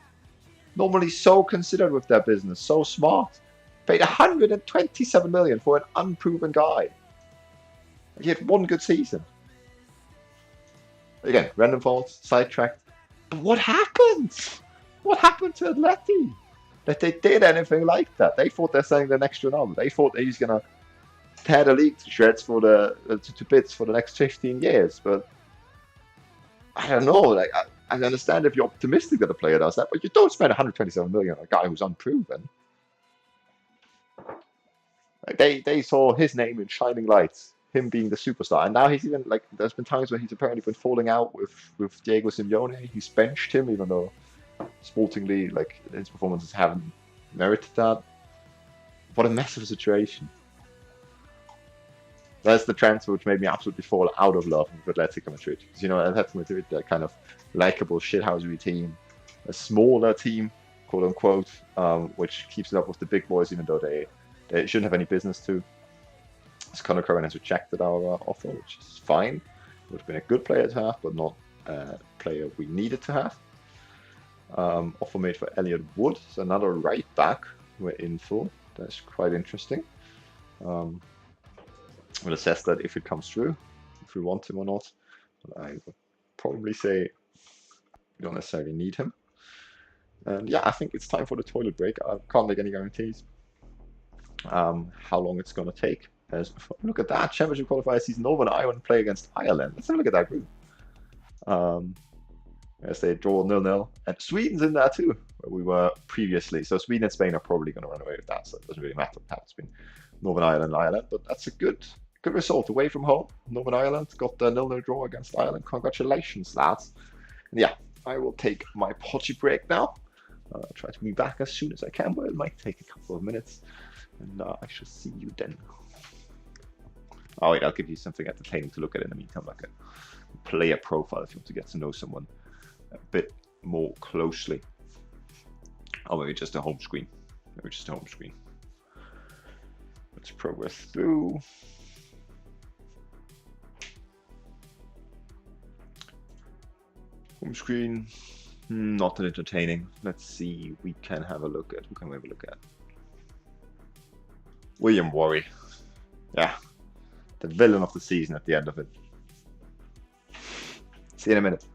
normally so considered with their business, so smart, paid 127 million for an unproven guy. He had one good season. Again, random faults, sidetracked. But what happened? What happened to Atleti? That they did anything like that? They thought they're selling the next Ronaldo. They thought he's gonna tear the league to shreds for the to bits for the next 15 years. But I don't know. Like I understand if you're optimistic that a player does that, but you don't spend 127 million on a guy who's unproven. Like they saw his name in shining lights, him being the superstar, and now he's even like. There's been times where he's apparently been falling out with Diego Simeone. He's benched him, even though sportingly, like his performances haven't merited that. What a mess of a situation. That's the transfer which made me absolutely fall out of love with Atletico Madrid. Because, you know, Atletico Madrid, they're kind of likable shithousery team, a smaller team, quote unquote, which keeps it up with the big boys, even though they shouldn't have any business to. As Conor Curran has rejected our offer, which is fine. Would have been a good player to have, but not a player we needed to have. Offer made for Elliot Wood, so another right back we're in for. That's quite interesting. We'll assess that if it comes through, if we want him or not. But I would probably say we don't necessarily need him. And yeah, I think it's time for the toilet break. I can't make any guarantees how long it's going to take. Look at that, Championship qualifier season Northern Ireland play against Ireland. Let's have a look at that group. As they draw 0-0. And Sweden's in there too, where we were previously. So Sweden and Spain are probably going to run away with that, so it doesn't really matter how it's been Northern Ireland, but that's a good result away from home. Northern Ireland got the 0-0 draw against Ireland. Congratulations, lads. And yeah, I will take my potty break now. Try to be back as soon as I can, but it might take a couple of minutes, and I shall see you then. Oh wait, I'll give you something entertaining to look at in the meantime, like a player profile if you want to get to know someone a bit more closely. Oh, maybe just a home screen. Maybe just a home screen. Let's progress through. Home screen, not that entertaining. Let's see, we can have a look at, who can we have a look at? William Worry. Yeah, the villain of the season at the end of it. See you in a minute.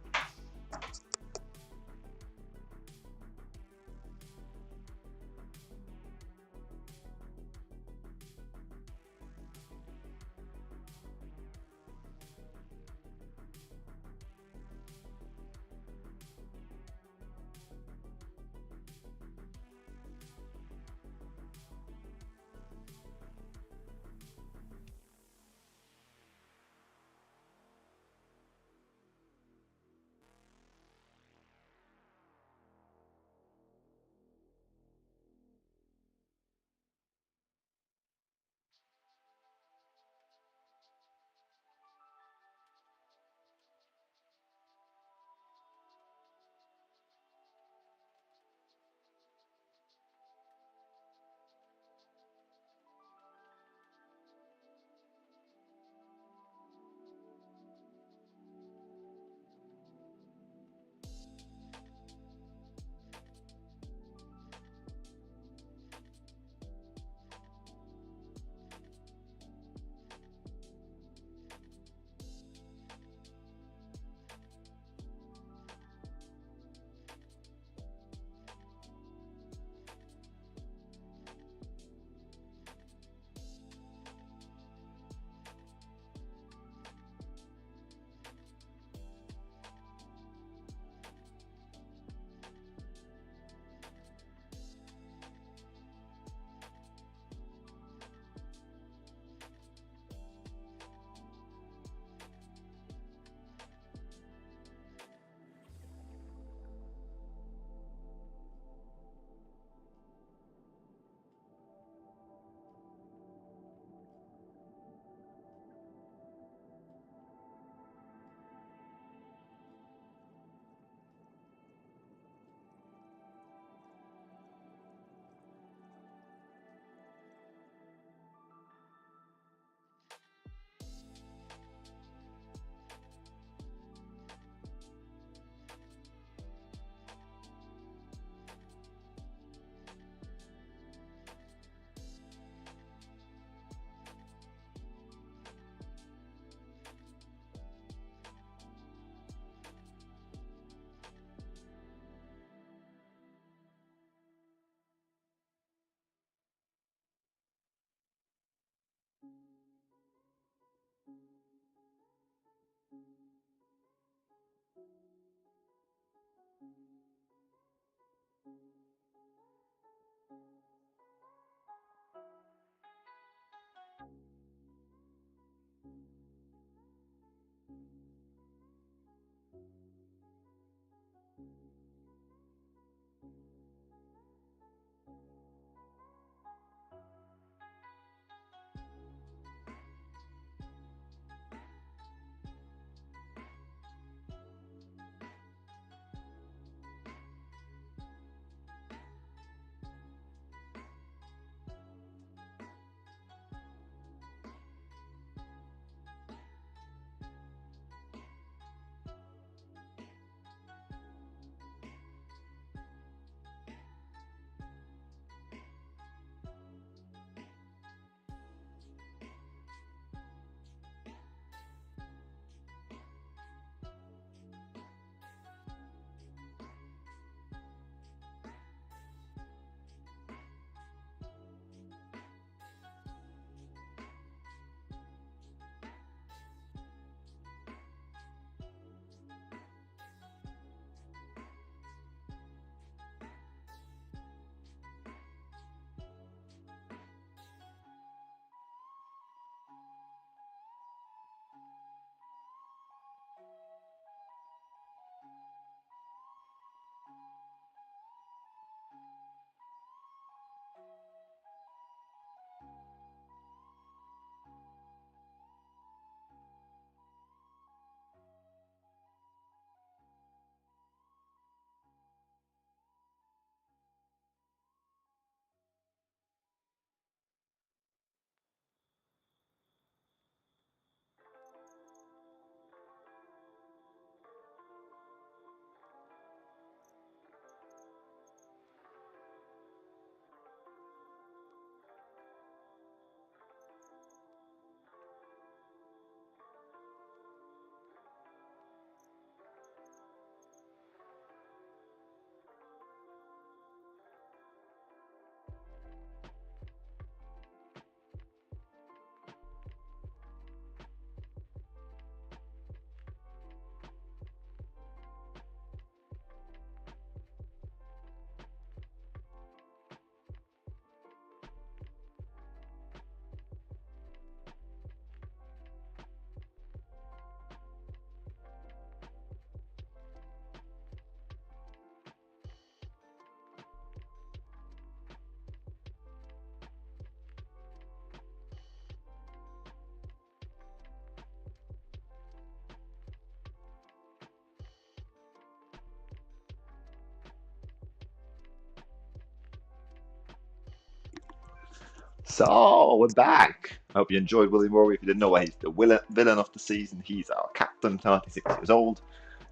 So we're back. I hope you enjoyed William Rory. If you didn't know why he's the villain of the season, he's our captain, 36 years old.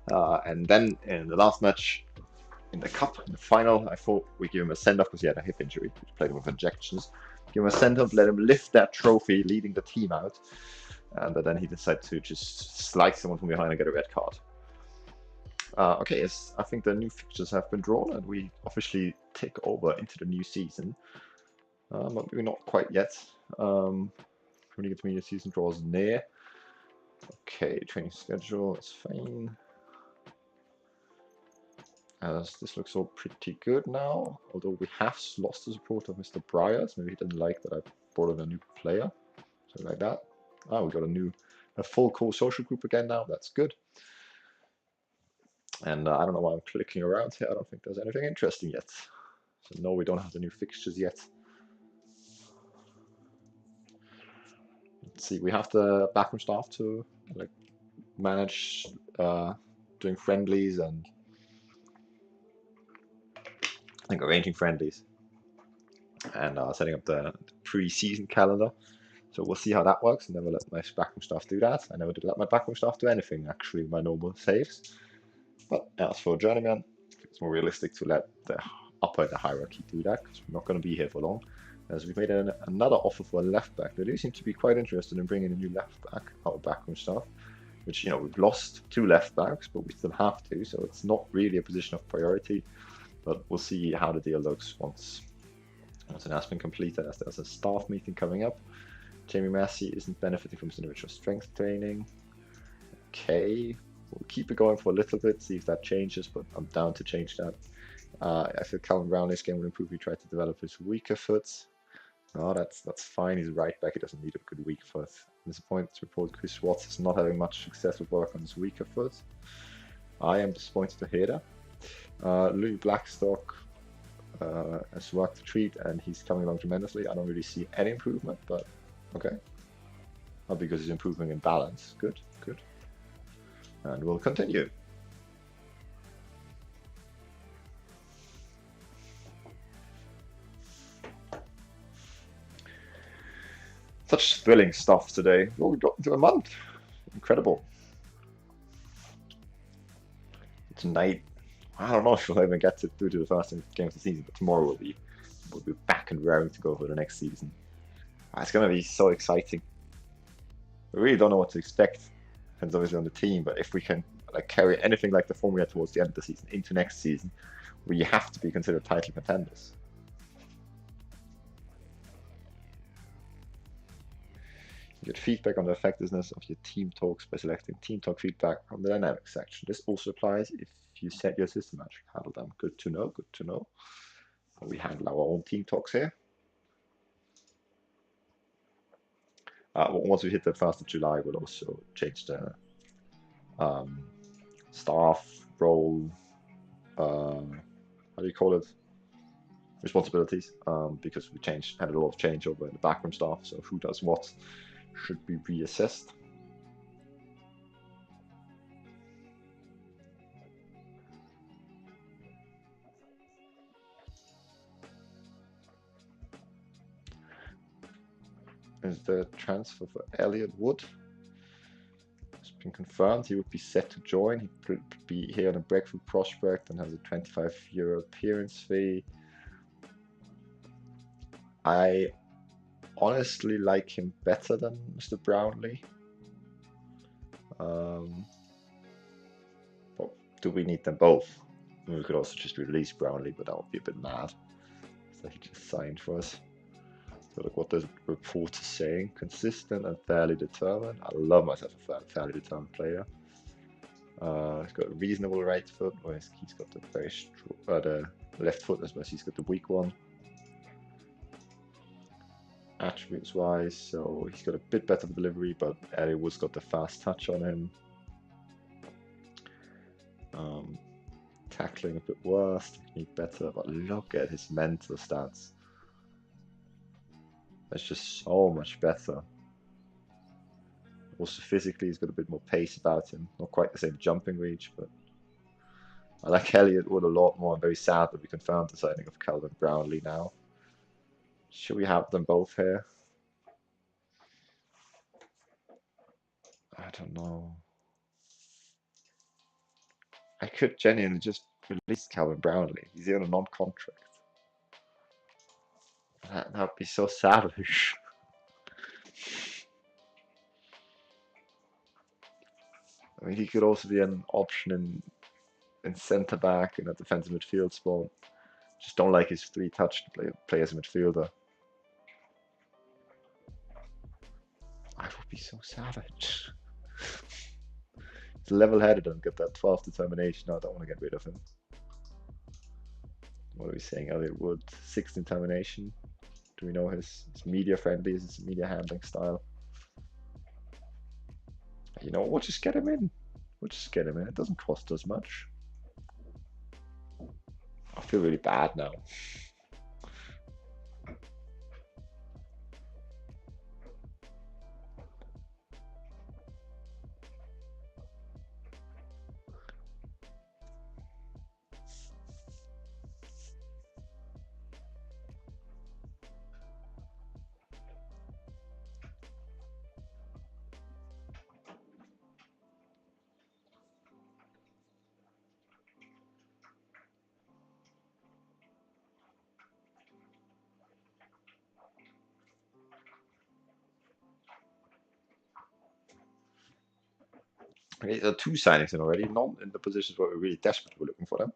And then in the last match in the cup, in the final, I thought we'd give him a send-off because he had a hip injury. We played him with injections. Give him a send-off, let him lift that trophy, leading the team out. And then he decided to just slice someone from behind and get a red card. Okay, yes, I think the new fixtures have been drawn and we officially take over into the new season. But maybe not quite yet. Really get to media season draws near. Okay, training schedule is fine. As this looks all pretty good now, although we have lost the support of Mr. Bryars. Maybe he didn't like that I brought in a new player, something like that. Oh, we got a full core social group again now. That's good. And I don't know why I'm clicking around here. I don't think there's anything interesting yet. So no, we don't have the new fixtures yet. Let's see, we have the backroom staff to like manage doing friendlies and I think arranging friendlies and setting up the pre-season calendar. So we'll see how that works. I never let my backroom staff do that. I never did let my backroom staff do anything actually with my normal saves. But as for Journeyman, it's more realistic to let the upper in the hierarchy do that because we're not going to be here for long. As we've made another offer for a left back. They do seem to be quite interested in bringing a new left back, our backroom staff, which, you know, we've lost 2 left backs, but we still have to, so it's not really a position of priority. But we'll see how the deal looks once it has been completed, as there's a staff meeting coming up. Jamie Massey isn't benefiting from his individual strength training. Okay, we'll keep it going for a little bit, see if that changes, but I'm down to change that. I feel Calvin Brownley's game will improve if he tries to develop his weaker foot. No, that's fine. He's right back. He doesn't need a good weak foot. Disappointed to report Chris Watts is not having much success with work on his weaker foot. I am disappointed to hear that. Louis Blackstock has worked to treat and he's coming along tremendously. I don't really see any improvement, but okay. Not because he's improving in balance. Good, good. And we'll continue. Such thrilling stuff today. Oh, we got into a month. Incredible. Tonight, I don't know if we'll even get to do the first game of the season, but tomorrow we'll be back and raring to go for the next season. It's going to be so exciting. We really don't know what to expect. Depends obviously on the team, but if we can like carry anything like the form we had towards the end of the season into next season, we have to be considered title contenders. You get feedback on the effectiveness of your team talks by selecting team talk feedback from the dynamics section. This also applies if you set your system manager to handle them. Good to know, good to know. We handle our own team talks here. Once we hit the 1st of July, we'll also change the staff role, how do you call it? Responsibilities, because we had a lot of change over in the backroom staff, so who does what should be reassessed. Is the transfer for Elliot Wood? It's been confirmed. He would be set to join. He could be here on a breakthrough prospect and has a €25 appearance fee. I honestly like him better than Mr. Brownlee. But do we need them both? I mean, we could also just release Brownlee, but that would be a bit mad. So he just signed for us. So look what the report is saying. Consistent and fairly determined. I love myself a fairly determined player. He's got a reasonable right foot, whereas he's got the very strong, the left foot, as well as he's got the weak one. Attributes wise, so he's got a bit better delivery, but Elliot Wood's got the fast touch on him. Tackling a bit worse, technique better, but look at his mental stats. That's just so much better. Also physically, he's got a bit more pace about him. Not quite the same jumping reach, but I like Elliot Wood a lot more. I'm very sad that we confirmed the signing of Calvin Brownlee now. Should we have them both here? I don't know. I could genuinely just release Calvin Brownlee. He's on a non-contract. That'd be so savage. I mean, he could also be an option in centre back in a defensive midfield spot. Just don't like his 3-touch to play as a midfielder. I would be so savage. He's level-headed and get that 12 determination. No, I don't want to get rid of him. What are we saying? Elliot Wood, 6 determination. Do we know his media friendly? Is his media handling style? You know, we'll just get him in. We'll just get him in. It doesn't cost us much. I feel really bad now. There are 2 signings in already, not in the positions where we're really desperately looking for them.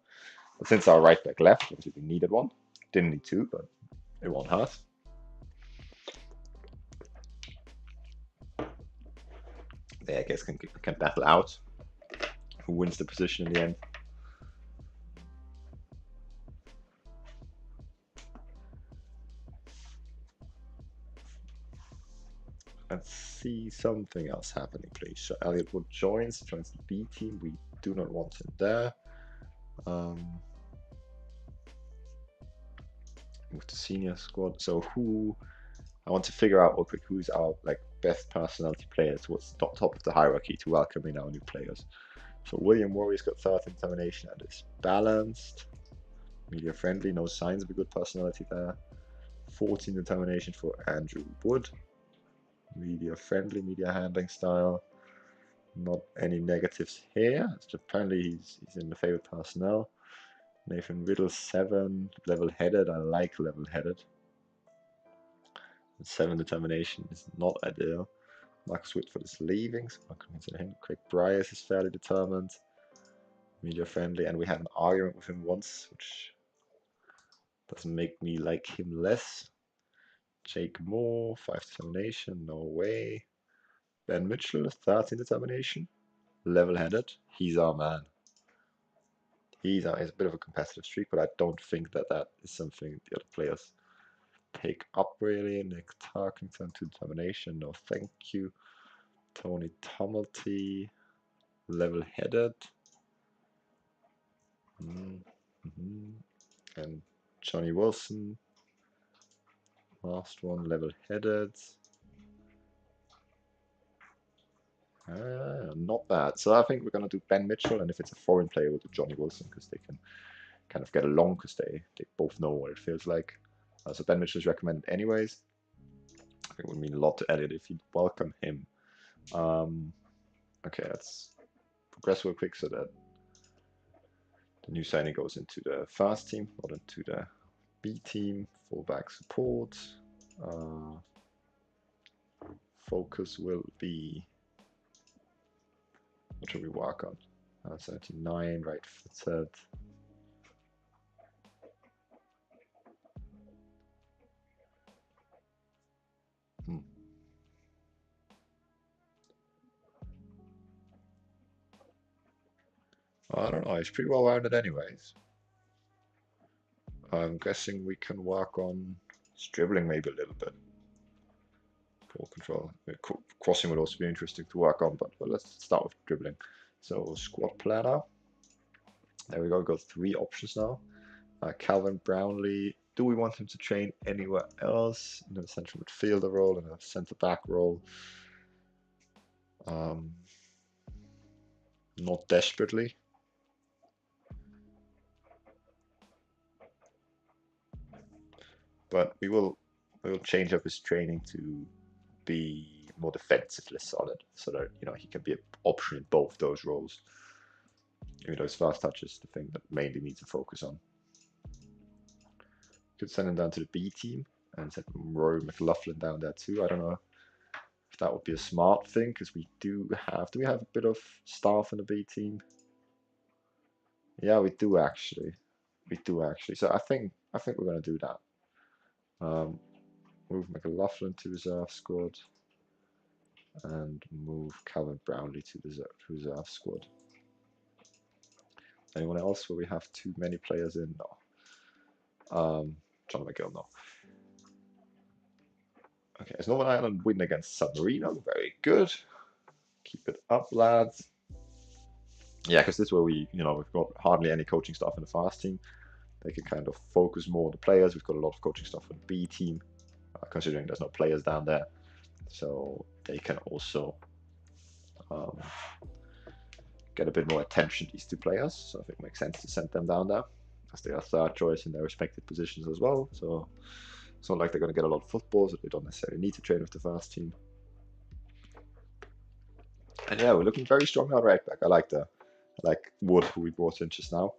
But since our right back left, obviously we needed one. Didn't need 2, but it won't hurt. They, I guess, can battle out who wins the position in the end. Let's see something else happening, please. So Elliot Wood joins the B team. We do not want him there. Move to senior squad. So who? I want to figure out real quick who's our best personality players towards the top of the hierarchy to welcome in our new players. So William Warry's got 13 determination and is balanced, media friendly, no signs of a good personality there. 14 determination for Andrew Wood. Media friendly, media handling style. Not any negatives here. It's apparently he's in the favorite personnel. Nathan Riddle 7, level-headed. I like level-headed. 7 determination is not ideal. Marcus Whitford is leaving, so I'm not going to consider him. Craig Bryars is fairly determined. Media friendly, and we had an argument with him once, which doesn't make me like him less. Jake Moore, 5 determination, no way. Ben Mitchell, 13 determination, level-headed. He's our man. He's a bit of a competitive streak, but I don't think that is something the other players take up really. Nick Tarkington, 2 determination, no thank you. Tony Tumulty, level-headed. And Johnny Wilson, last one, level-headed. Not bad. So I think we're going to do Ben Mitchell, and if it's a foreign player, we'll do Johnny Wilson, because they can kind of get along, because they both know what it feels like. So Ben Mitchell is recommended anyways. I think it would mean a lot to Elliot if you'd welcome him. Okay, let's progress real quick so that the new signing goes into the first team, not into the B team. Fullback support. Focus will be, what should we work on? 79, right footed. I don't know, he's pretty well rounded anyways. I'm guessing we can work on dribbling maybe a little bit. Ball control. Crossing would also be interesting to work on, but let's start with dribbling. So squad planner. There we go, we've got 3 options now. Calvin Brownlee. Do we want him to train anywhere else? In a central midfielder role, in a centre back role? Not desperately. But we will we'll change up his training to be more defensively solid, so that he can be an option in both those roles. Even though his fast touch is the thing that mainly needs to focus on. Could send him down to the B team and send Rory McLaughlin down there too. I don't know if that would be a smart thing, because we do we have a bit of staff in the B team? Yeah, we do actually. So I think we're gonna do that. Move McLaughlin to reserve squad and move Calvin Brownlee to the reserve squad. Anyone else where we have too many players in? No. John McGill, no. Okay, as Northern Ireland win against San Marino, very good. Keep it up, lads. Yeah, because this is where we've got hardly any coaching staff in the fast team. They can kind of focus more on the players. We've got a lot of coaching staff in the B team, considering there's no players down there. So they can also get a bit more attention, these two players. So I think it makes sense to send them down there, as they are third choice in their respective positions as well. So it's not like they're going to get a lot of football, so they don't necessarily need to train with the fast team. And yeah, we're looking very strong at right back. I like Wood, who we brought in just now.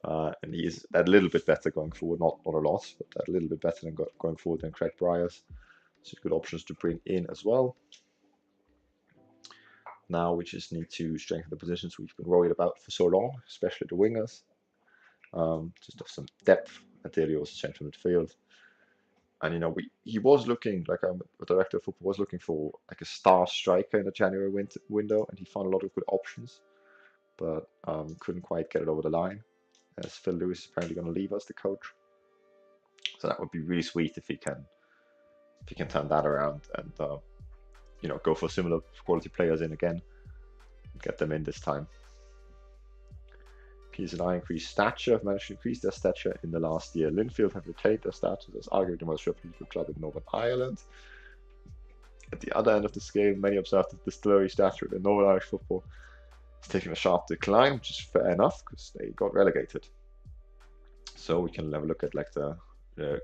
And he is a little bit better going forward, not a lot, but a little bit better than going forward than Craig Bryars. So good options to bring in as well. Now we just need to strengthen the positions we've been worried about for so long, especially the wingers. Just have some depth. Ideally also central midfield. And he was looking, like the director of football was looking for like a star striker in the January window, and he found a lot of good options, but couldn't quite get it over the line, as Phil Lewis is apparently going to leave us, the coach. So that would be really sweet if he can turn that around and go for similar quality players in again, get them in this time. P.S.N.I increased stature, have managed to increase their stature in the last year. Linfield have retained their status as arguably the most reputable club in Northern Ireland. At the other end of the scale, many observe that distillery stature in Northern Irish football is taking a sharp decline, which is fair enough because they got relegated. So we can have a look at like the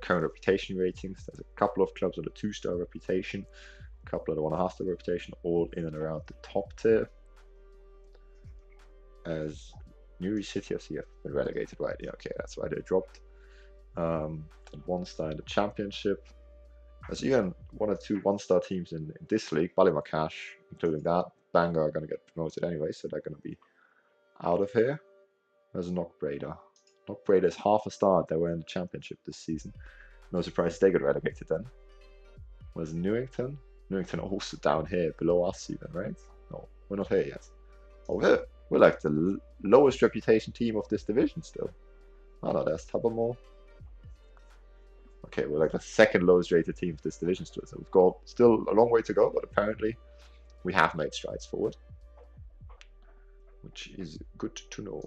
current reputation ratings. There's a couple of clubs with a 2-star reputation, a couple of the 1.5-star reputation, all in and around the top tier. As Newry City FC have been relegated, right? Yeah, okay, that's why they dropped. And 1-star in the championship. There's even 1 or 2 1-star teams in this league. Ballymacash, including that. Bangor are going to get promoted anyway, so they're going to be out of here. There's Knockbrader. Knockbrader is half a star. They were in the championship this season. No surprise they got relegated then. Where's Newington? Newington also down here, below us even, right? No, we're not here yet. Oh, we're like the lowest reputation team of this division still. Oh no, there's Tubermore. Okay, we're like the second lowest rated team of this division still. So we've got still a long way to go, but apparently we have made strides forward, which is good to know.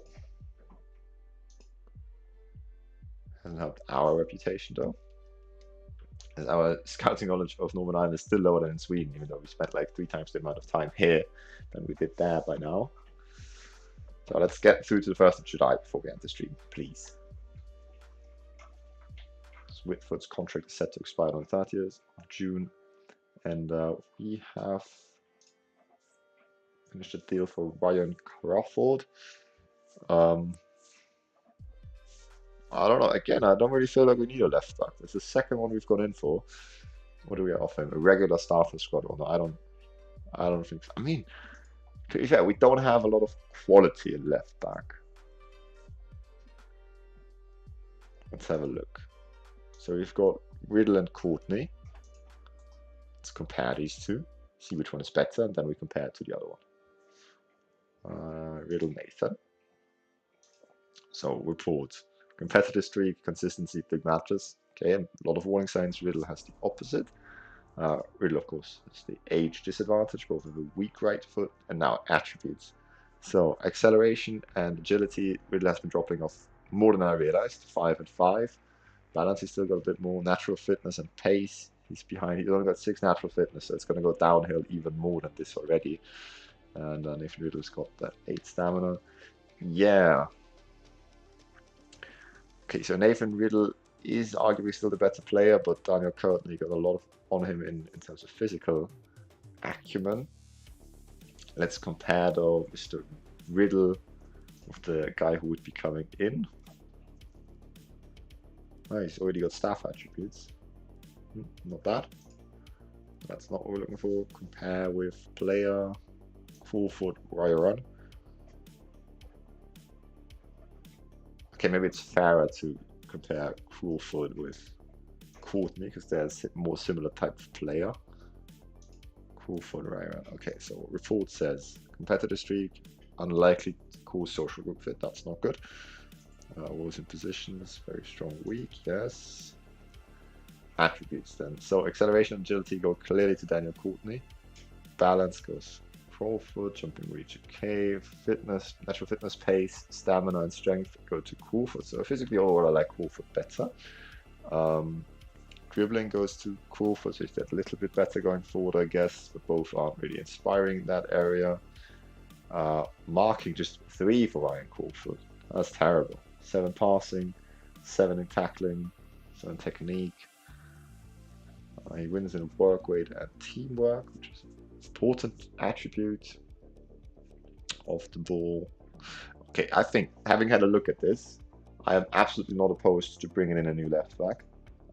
Hasn't helped our reputation though, as our scouting knowledge of Northern Ireland is still lower than in Sweden, even though we spent like 3 times the amount of time here than we did there by now. So let's get through to the 1st of July before we end the stream, please. Whitford's contract is set to expire on the 30th of June, and we have finished a deal for Ryan Crawford. I don't know. Again, I don't really feel like we need a left back. It's the second one we've gone in for. What do we offer him? A regular starter squad? Or no, I don't think so. I mean, to be fair, we don't have a lot of quality in left back. Let's have a look. So we've got Riddle and Courtney. Let's compare these two, see which one is better, and then we compare it to the other one. Riddle Nathan. So reports. Competitive streak, consistency, big matches. Okay, a lot of warning signs. Riddle has the opposite. Riddle, of course, has the age disadvantage, both of a weak right foot and now attributes. So acceleration and agility, Riddle has been dropping off more than I realized. 5 and 5. Balance, he's still got a bit more. Natural fitness and pace, he's behind. He's only got 6 natural fitness, so it's going to go downhill even more than this already. And Nathan Riddle's got that 8 stamina. Yeah. Okay, so Nathan Riddle is arguably still the better player, but Daniel Courtney got a lot on him in terms of physical acumen. Let's compare though Mr. Riddle with the guy who would be coming in. Oh, he's already got staff attributes. Not bad. That's not what we're looking for. Compare with player Crawford Ryan. Okay, maybe it's fairer to compare Crawford with Courtney because there's a more similar type of player. Crawford Ryan. Okay, so report says competitor streak, unlikely to cause social group fit. That's not good. Was in positions, very strong weak. Yes. Attributes then. So acceleration and agility go clearly to Daniel Courtney. Balance goes Crawford, jumping reach okay. Fitness, natural fitness, pace, stamina and strength go to Crawford. So physically overall I like Crawford better. Dribbling goes to Crawford, so he's a little bit better going forward I guess, but both aren't really inspiring in that area. Marking just 3 for Ryan Crawford. That's terrible. 7 passing, 7 in tackling, 7 technique. He wins in work rate and teamwork, which is an important attribute of the ball. Okay, I think having had a look at this, I am absolutely not opposed to bringing in a new left back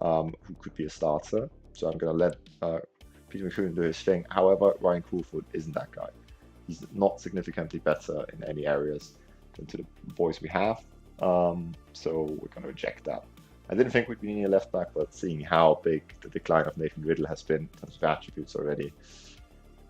who could be a starter. So I'm going to let Peter McCoon do his thing. However, Ryan Crawford isn't that guy. He's not significantly better in any areas than to the boys we have. So we're going to reject that. I didn't think we'd be needing a left back, but seeing how big the decline of Nathan Riddle has been in terms of attributes already,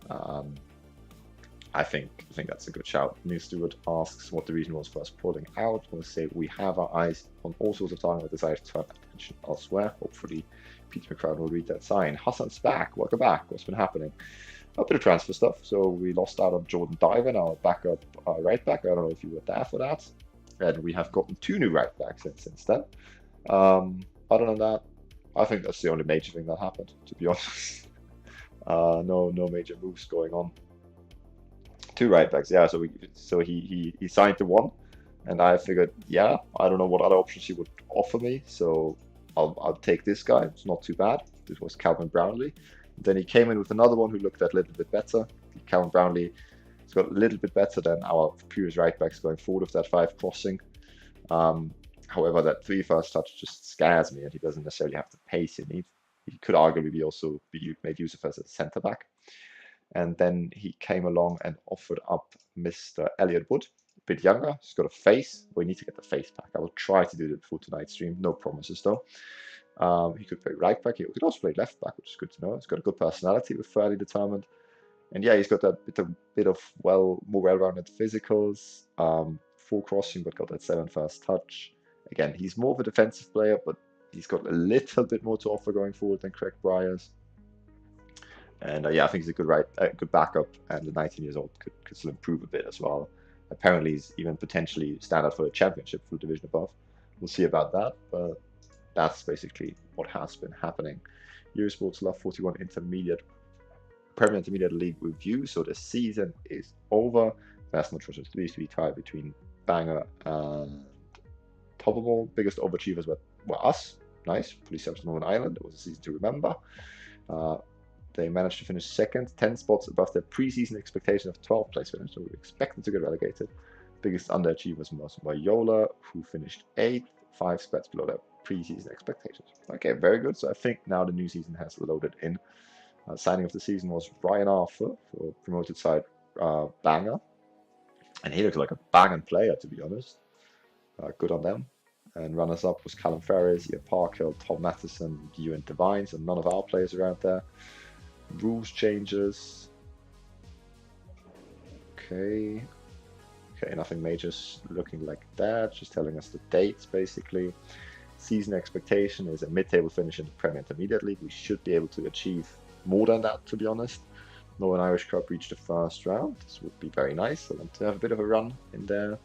I think that's a good shout. Neil Stewart asks what the reason was for us pulling out. I want to say we have our eyes on all sorts of time, but decided to turn attention elsewhere. Hopefully, Peter McCrone will read that sign. Hassan's back. Welcome back. What's been happening? A bit of transfer stuff. So we lost out on Jordan Diven, our backup right back. I don't know if you were there for that. And we have gotten 2 new right backs since then. Other than that, I think that's the only major thing that happened, to be honest. No major moves going on. 2 right backs, yeah. So he signed the one, and I figured, yeah, I don't know what other options he would offer me, so I'll take this guy. It's not too bad. This was Calvin Brownlee. Then he came in with another one who looked a little bit better. Calvin Brownlee has got a little bit better than our previous right backs going forward with that 5 crossing. However, that 3 first touch just scares me, and he doesn't necessarily have the pace he needs. He could arguably be made use of as a centre back. And then he came along and offered up Mr. Elliot Wood, a bit younger. He's got a face. We need to get the face back. I will try to do it before tonight's stream. No promises though. He could play right back. He could also play left back, which is good to know. He's got a good personality. We're fairly determined. And yeah, he's got that bit of more well-rounded physicals. 4 crossing, but got that 7 first touch. Again, he's more of a defensive player, but he's got a little bit more to offer going forward than Craig Bryers. And yeah, I think he's a good backup, and the 19 years old could still improve a bit as well. Apparently, he's even potentially standard for the championship, full division above. We'll see about that, but that's basically what has been happening. Eurosports Love 41 Premier Intermediate League review. So the season is over. Last match was a 3-3 tie between Bangor and Tobermory. Biggest overachievers were us. Nice. Police Service Northern Ireland. It was a season to remember. They managed to finish second, 10 spots above their pre-season expectation of 12th place finish, so we expected to get relegated. Biggest underachievers was Loyola, who finished 8th, 5 spots below their pre-season expectations. Okay, very good. So I think now the new season has loaded in. Signing of the season was Ryan Arthur for promoted side Bangor, and he looked like a banging player, to be honest. Good on them. And runners-up was Callum Ferris, Ian Parkhill, Tom Matheson, Ewan Devine, and none of our players around there. Rules changes. Okay, nothing major looking like that. Just telling us the dates, basically. Season expectation is a mid-table finish in the Premier Intermediate League. We should be able to achieve more than that, to be honest. Northern Irish Cup reached the first round. This would be very nice. I want to have a bit of a run in there.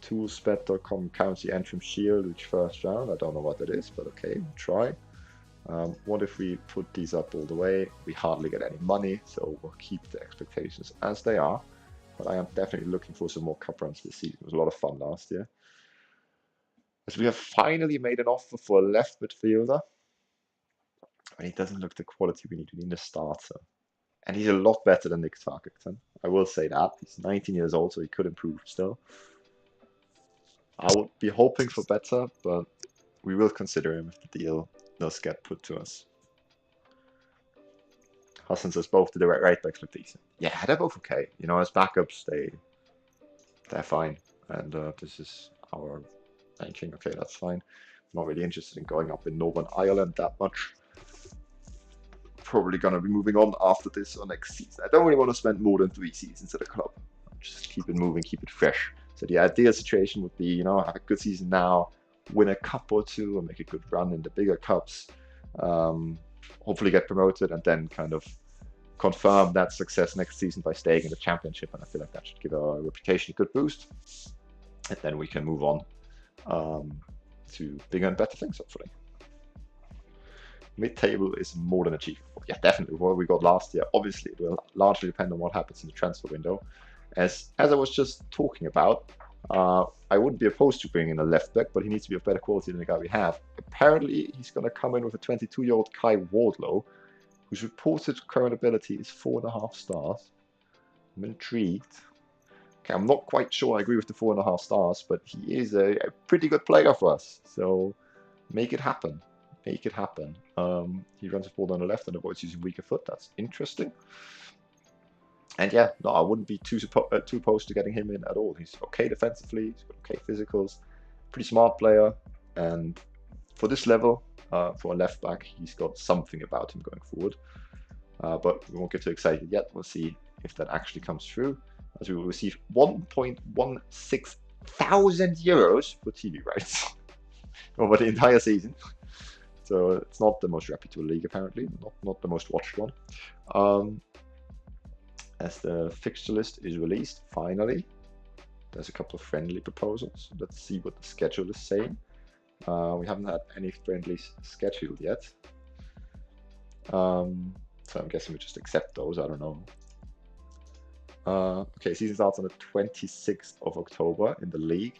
Toolspet.com County Antrim Shield reached first round. I don't know what that is, but okay, we'll try. What if we put these up all the way? We hardly get any money, so we'll keep the expectations as they are. But I am definitely looking for some more cup runs this season. It was a lot of fun last year. As we have finally made an offer for a left midfielder, but he doesn't look the quality we need. We need a starter. And he's a lot better than Nick Tarkington. I will say that. He's 19 years old, so he could improve still. I would be hoping for better, but we will consider him if the deal does get put to us. Hassan says both the right backs look decent. Yeah, they're both okay. You know, as backups, they're fine. And this is our ranking. Okay, that's fine. I'm not really interested in going up in Northern Ireland that much. Probably gonna be moving on after this or next season. I don't really want to spend more than 3 seasons at the club. Just keep it moving, keep it fresh. So the ideal situation would be, you know, have a good season now, win a cup or two, and make a good run in the bigger cups. Hopefully get promoted, and then kind of confirm that success next season by staying in the championship. And I feel like that should give our reputation a good boost. And then we can move on to bigger and better things, hopefully. Mid-table is more than achievable. Yeah, definitely. What we got last year, obviously, it will largely depend on what happens in the transfer window. As I was just talking about, I wouldn't be opposed to bringing in a left back, but he needs to be of better quality than the guy we have. Apparently, he's going to come in with a 22-year-old Kai Wardlow, whose reported current ability is 4.5 stars. I'm intrigued. Okay, I'm not quite sure I agree with the 4.5 stars, but he is a pretty good player for us. So make it happen. Make it happen. He runs the ball down the left and avoids using weaker foot. That's interesting. And yeah, no, I wouldn't be too opposed to getting him in at all. He's okay defensively, he's got okay physicals, pretty smart player, and for this level, for a left back, he's got something about him going forward. But we won't get too excited yet. We'll see if that actually comes through, as we will receive 1.16 thousand euros for TV rights over the entire season. So it's not the most reputable league, apparently, not the most watched one. As the fixture list is released, finally, there's a couple of friendly proposals. Let's see what the schedule is saying. We haven't had any friendlies scheduled yet. So I'm guessing we just accept those, I don't know. Okay, season starts on the 26th of October in the league.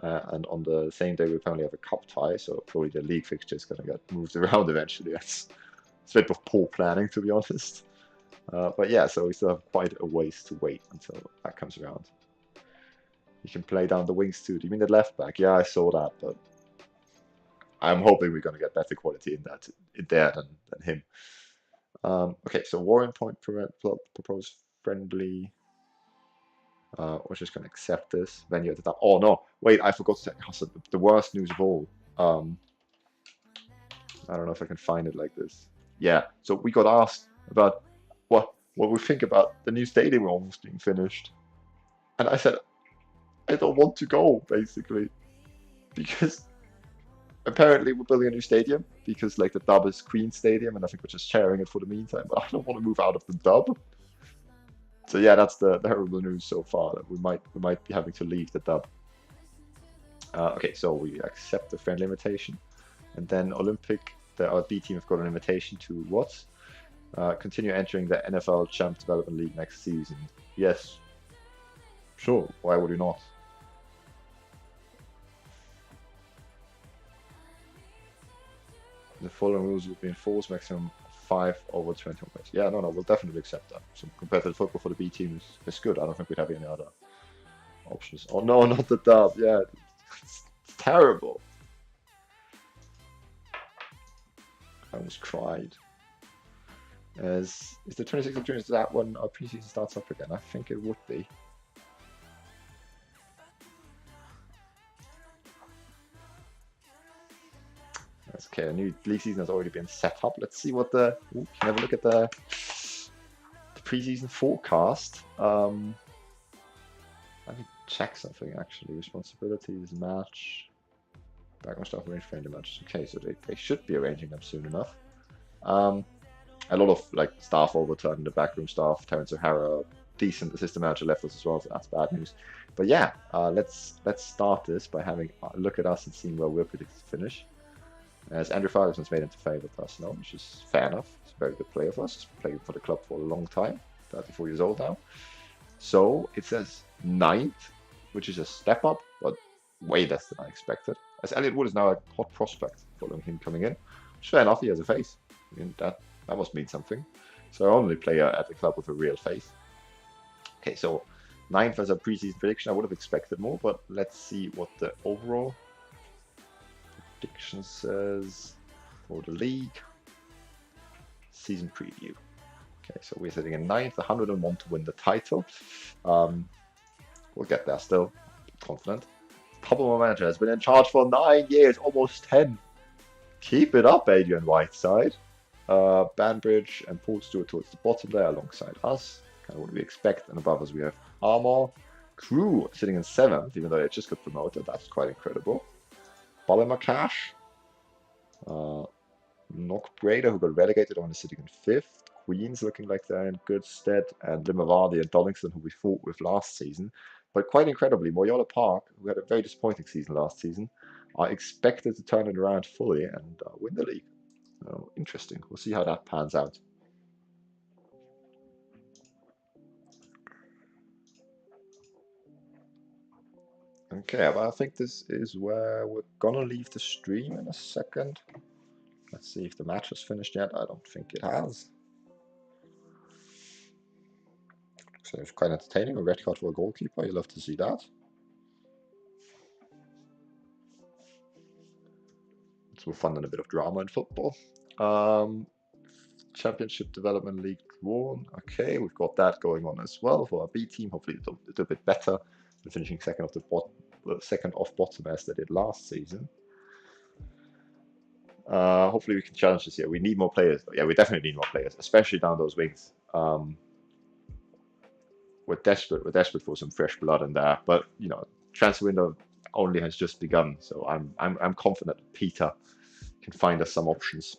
And on the same day, we apparently have a cup tie, so probably the league fixture is going to get moved around eventually. It's a bit of poor planning, to be honest. But yeah, so we still have quite a ways to wait until that comes around. You can play down the wings too. Do you mean the left back? Yeah, I saw that, but I'm hoping we're going to get better quality in there than him. Okay, so Warren Point proposed friendly. We're just going to accept this. Venue at the top. Oh no, wait, I forgot to say the worst news of all. I don't know if I can find it like this. Yeah, so we got asked about what we think about the new stadium almost being finished. And I said, I don't want to go, basically. Because apparently we're building a new stadium, because like the Dub is Queen Stadium, and I think we're just sharing it for the meantime, but I don't want to move out of the Dub. So yeah, that's the horrible news so far, that we might be having to leave the Dub. Okay, so we accept the friendly invitation. And then Olympic, our B team have got an invitation to what? Continue entering the NFL Champ Development League next season. Yes. Sure, why would we not? The following rules will be enforced, maximum 5 over 21 players. Yeah, no, we'll definitely accept that. So compared to the football for the B team is good. I don't think we'd have any other options. Oh no, not the Dub. Yeah, it's terrible. I almost cried. Is the 26th of June, is that when our preseason starts up again? I think it would be. That's okay, a new league season has already been set up. Let's see what can have a look at the preseason forecast. Let me check something actually. Responsibilities, match, background stuff, arrange friendly matches. Okay, so they should be arranging them soon enough. A lot of like staff overturned, the backroom staff. Terence O'Hara, decent assistant manager, left us as well, so that's bad news. But yeah, let's start this by having a look at us and seeing where we're predicted to finish. As Andrew Ferguson's made him to favour personnel, which is fair enough. He's a very good player for us. He's been playing for the club for a long time, 34 years old now. So it says 9th, which is a step up, but way less than I expected. as Elliot Wood is now a hot prospect following him coming in. Fair enough, he has a face. I mean, that must mean something. So only player at the club with a real face. Okay, so 9th as a preseason prediction. I would have expected more, but let's see what the overall prediction says for the league. Season preview. Okay, so we're sitting in 9th, 101 to win the title. We'll get there still, confident. Top manager has been in charge for 9 years, almost 10. Keep it up, Adrian Whiteside. Banbridge and Paul Stewart towards the bottom there alongside us. Kind of what we expect. And above us we have Armour. Crew sitting in 7th, even though they just got promoted. That's quite incredible. Ballimaccash. Knockbrader, who got relegated, only sitting in 5th. Queens looking like they're in good stead. And Limavady and Donington, who we fought with last season. But quite incredibly, Moyola Park, who had a very disappointing season last season, are expected to turn it around fully and win the league. So, interesting. We'll see how that pans out. Okay, but I think this is where we're gonna leave the stream in a second. Let's see if the match has finished yet. I don't think it has. So it's quite entertaining. A red card for a goalkeeper. You love to see that. It's more fun than a bit of drama in football. Championship Development League drawn. Okay, we've got that going on as well for our B team. Hopefully a little bit better than finishing second off bottom as they did last season. Hopefully we can challenge this year. We need more players. Yeah, we definitely need more players, especially down those wings. We're desperate for some fresh blood in there. But you know, transfer window only has just begun, so I'm confident Peter can find us some options,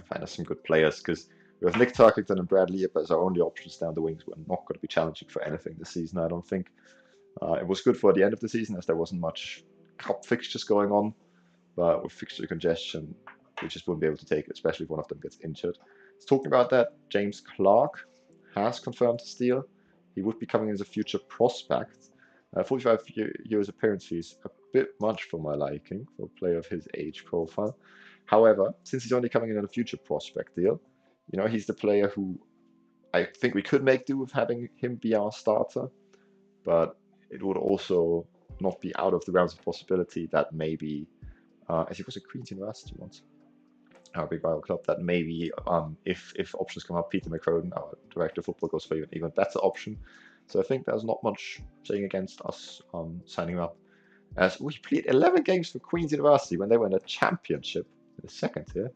find us some good players, because we have Nick Turkington and Brad Leap as our only options down the wings. We're not going to be challenging for anything this season, I don't think. It was good for the end of the season as there wasn't much cup fixtures going on, but with fixture congestion, we just wouldn't be able to take it, especially if one of them gets injured. Talking about that, James Clark has confirmed his deal. He would be coming in as a future prospect. 45 years appearance fee is a bit much for my liking for a player of his age profile. However, since he's only coming in on a future prospect deal, you know, he's the player who I think we could make do with having him be our starter, but it would also not be out of the realms of possibility that maybe, as he was at Queen's University once, our big rival club, that maybe if options come up, Peter McCroden, our director of football, goes for an even better option. So I think there's not much saying against us signing him up. As we played 11 games for Queen's University when they were in a championship in the second tier.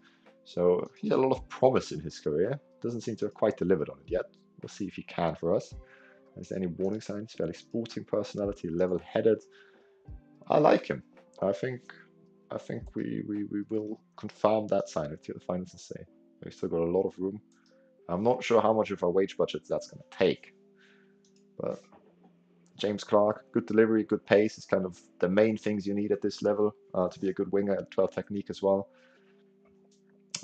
So he had a lot of promise in his career. Doesn't seem to have quite delivered on it yet. We'll see if he can for us. Is there any warning signs? Fairly sporting personality, level-headed. I like him. I think we will confirm that sign until the finals and say. We've still got a lot of room. I'm not sure how much of our wage budget that's going to take. But James Clark, good delivery, good pace is kind of the main things you need at this level to be a good winger and 12 technique as well.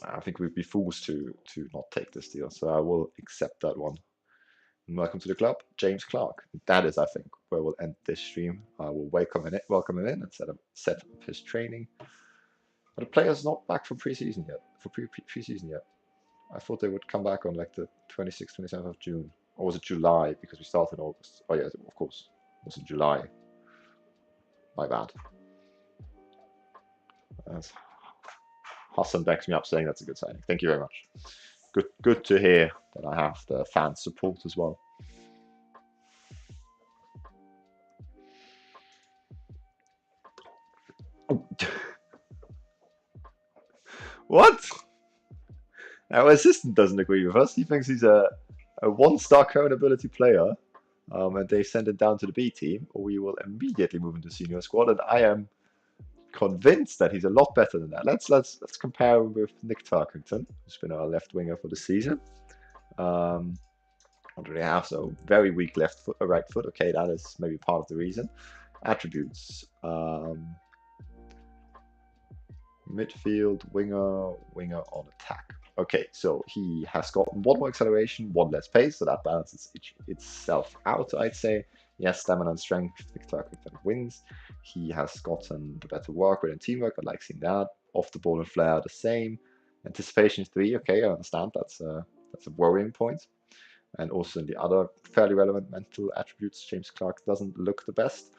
I think we'd be fools to not take this deal, so I will accept that one. And welcome to the club, James Clark. That is, I think, where we'll end this stream. I will welcome him in and set up his training. But the player's not back from preseason yet. Pre-season yet. I thought they would come back on like the 26th, 27th of June. Or was it July? Because we started in August. Oh yeah, of course. It was in July. My bad. Hassan backs me up saying that's a good signing. Thank you very much. Good to hear that I have the fan support as well. What? Our assistant doesn't agree with us. He thinks he's a one-star current ability player, and they send it down to the B team, or we will immediately move into senior squad. And I am convinced that he's a lot better than that. Let's compare him with Nick Tarkington, who's been our left winger for the season. What do they have? So very weak left foot, right foot. Okay, that is maybe part of the reason. Attributes: midfield, winger on attack. Okay, so he has got one more acceleration, one less pace, so that balances itself out, I'd say. He has stamina and strength, TikTok wins. He has gotten the better work rate and teamwork. I like seeing that. Off the ball and flair the same. Anticipation is 3. Okay, I understand. That's a worrying point. And also in the other fairly relevant mental attributes, James Clark doesn't look the best.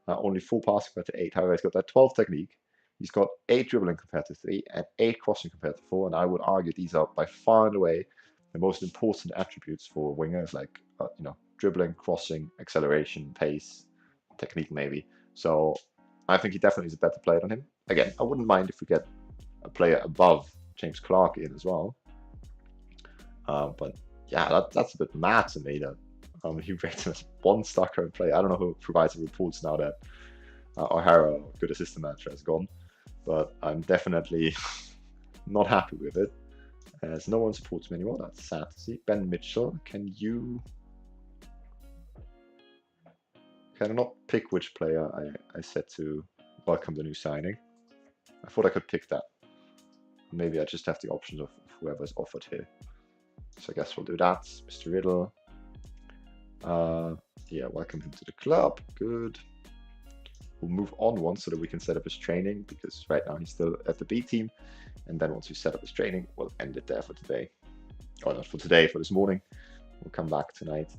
Only 4 passing compared to 8. However, he's got that 12 technique. He's got 8 dribbling compared to 3 and 8 crossing compared to 4. And I would argue these are by far and away the most important attributes for wingers, like dribbling, crossing, acceleration, pace, technique maybe. So I think he definitely is a better player than him. Again, I wouldn't mind if we get a player above James Clark in as well. But yeah, that's a bit mad to me that he rates him as 1-star current player. I don't know who provides the reports now that O'Hara, good assistant manager, has gone, but I'm definitely not happy with it, as no one supports me anymore. That's sad to see. Ben Mitchell, can I not pick which player I said to welcome the new signing? I thought I could pick that. Maybe I just have the options of whoever's offered here. So I guess we'll do that. Mr. Riddle. Yeah, welcome him to the club. Good. We'll move on once so that we can set up his training, because right now he's still at the B team. And then once we set up his training, we'll end it there for today. Or not for today, for this morning. We'll come back tonight.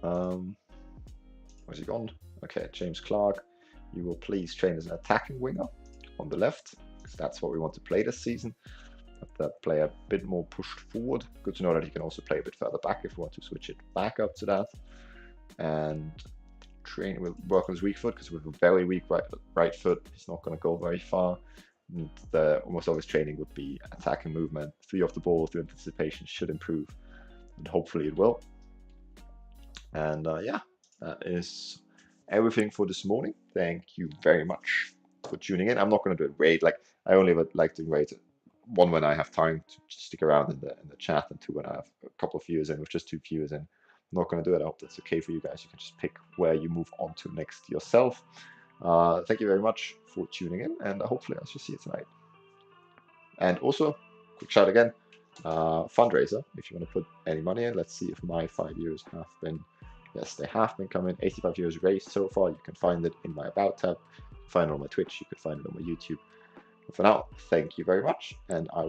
Where's he gone? Okay, James Clark. You will please train as an attacking winger on the left, because that's what we want to play this season. Have that player a bit more pushed forward. Good to know that he can also play a bit further back if we want to switch it back up to that. And train will work on his weak foot, because with a very weak right foot, he's not going to go very far. And almost always training would be attacking movement. 3 off the ball through anticipation should improve, and hopefully it will. And yeah, that is everything for this morning. Thank you very much for tuning in. I'm not going to do a raid. Like, I only would like to rate it. 1 when I have time to stick around in the chat, and 2 when I have a couple of viewers in. With just 2 viewers in, I'm not going to do it. I hope that's okay for you guys. You can just pick where you move on to next yourself. Thank you very much for tuning in, and hopefully I shall see you tonight. And also, quick shout again, fundraiser, if you want to put any money in. Let's see if my 5 years have been, yes, they have been coming. 85 euros raised so far. You can find it in my About tab. You can find it on my Twitch. You can find it on my YouTube. But for now, thank you very much, and I will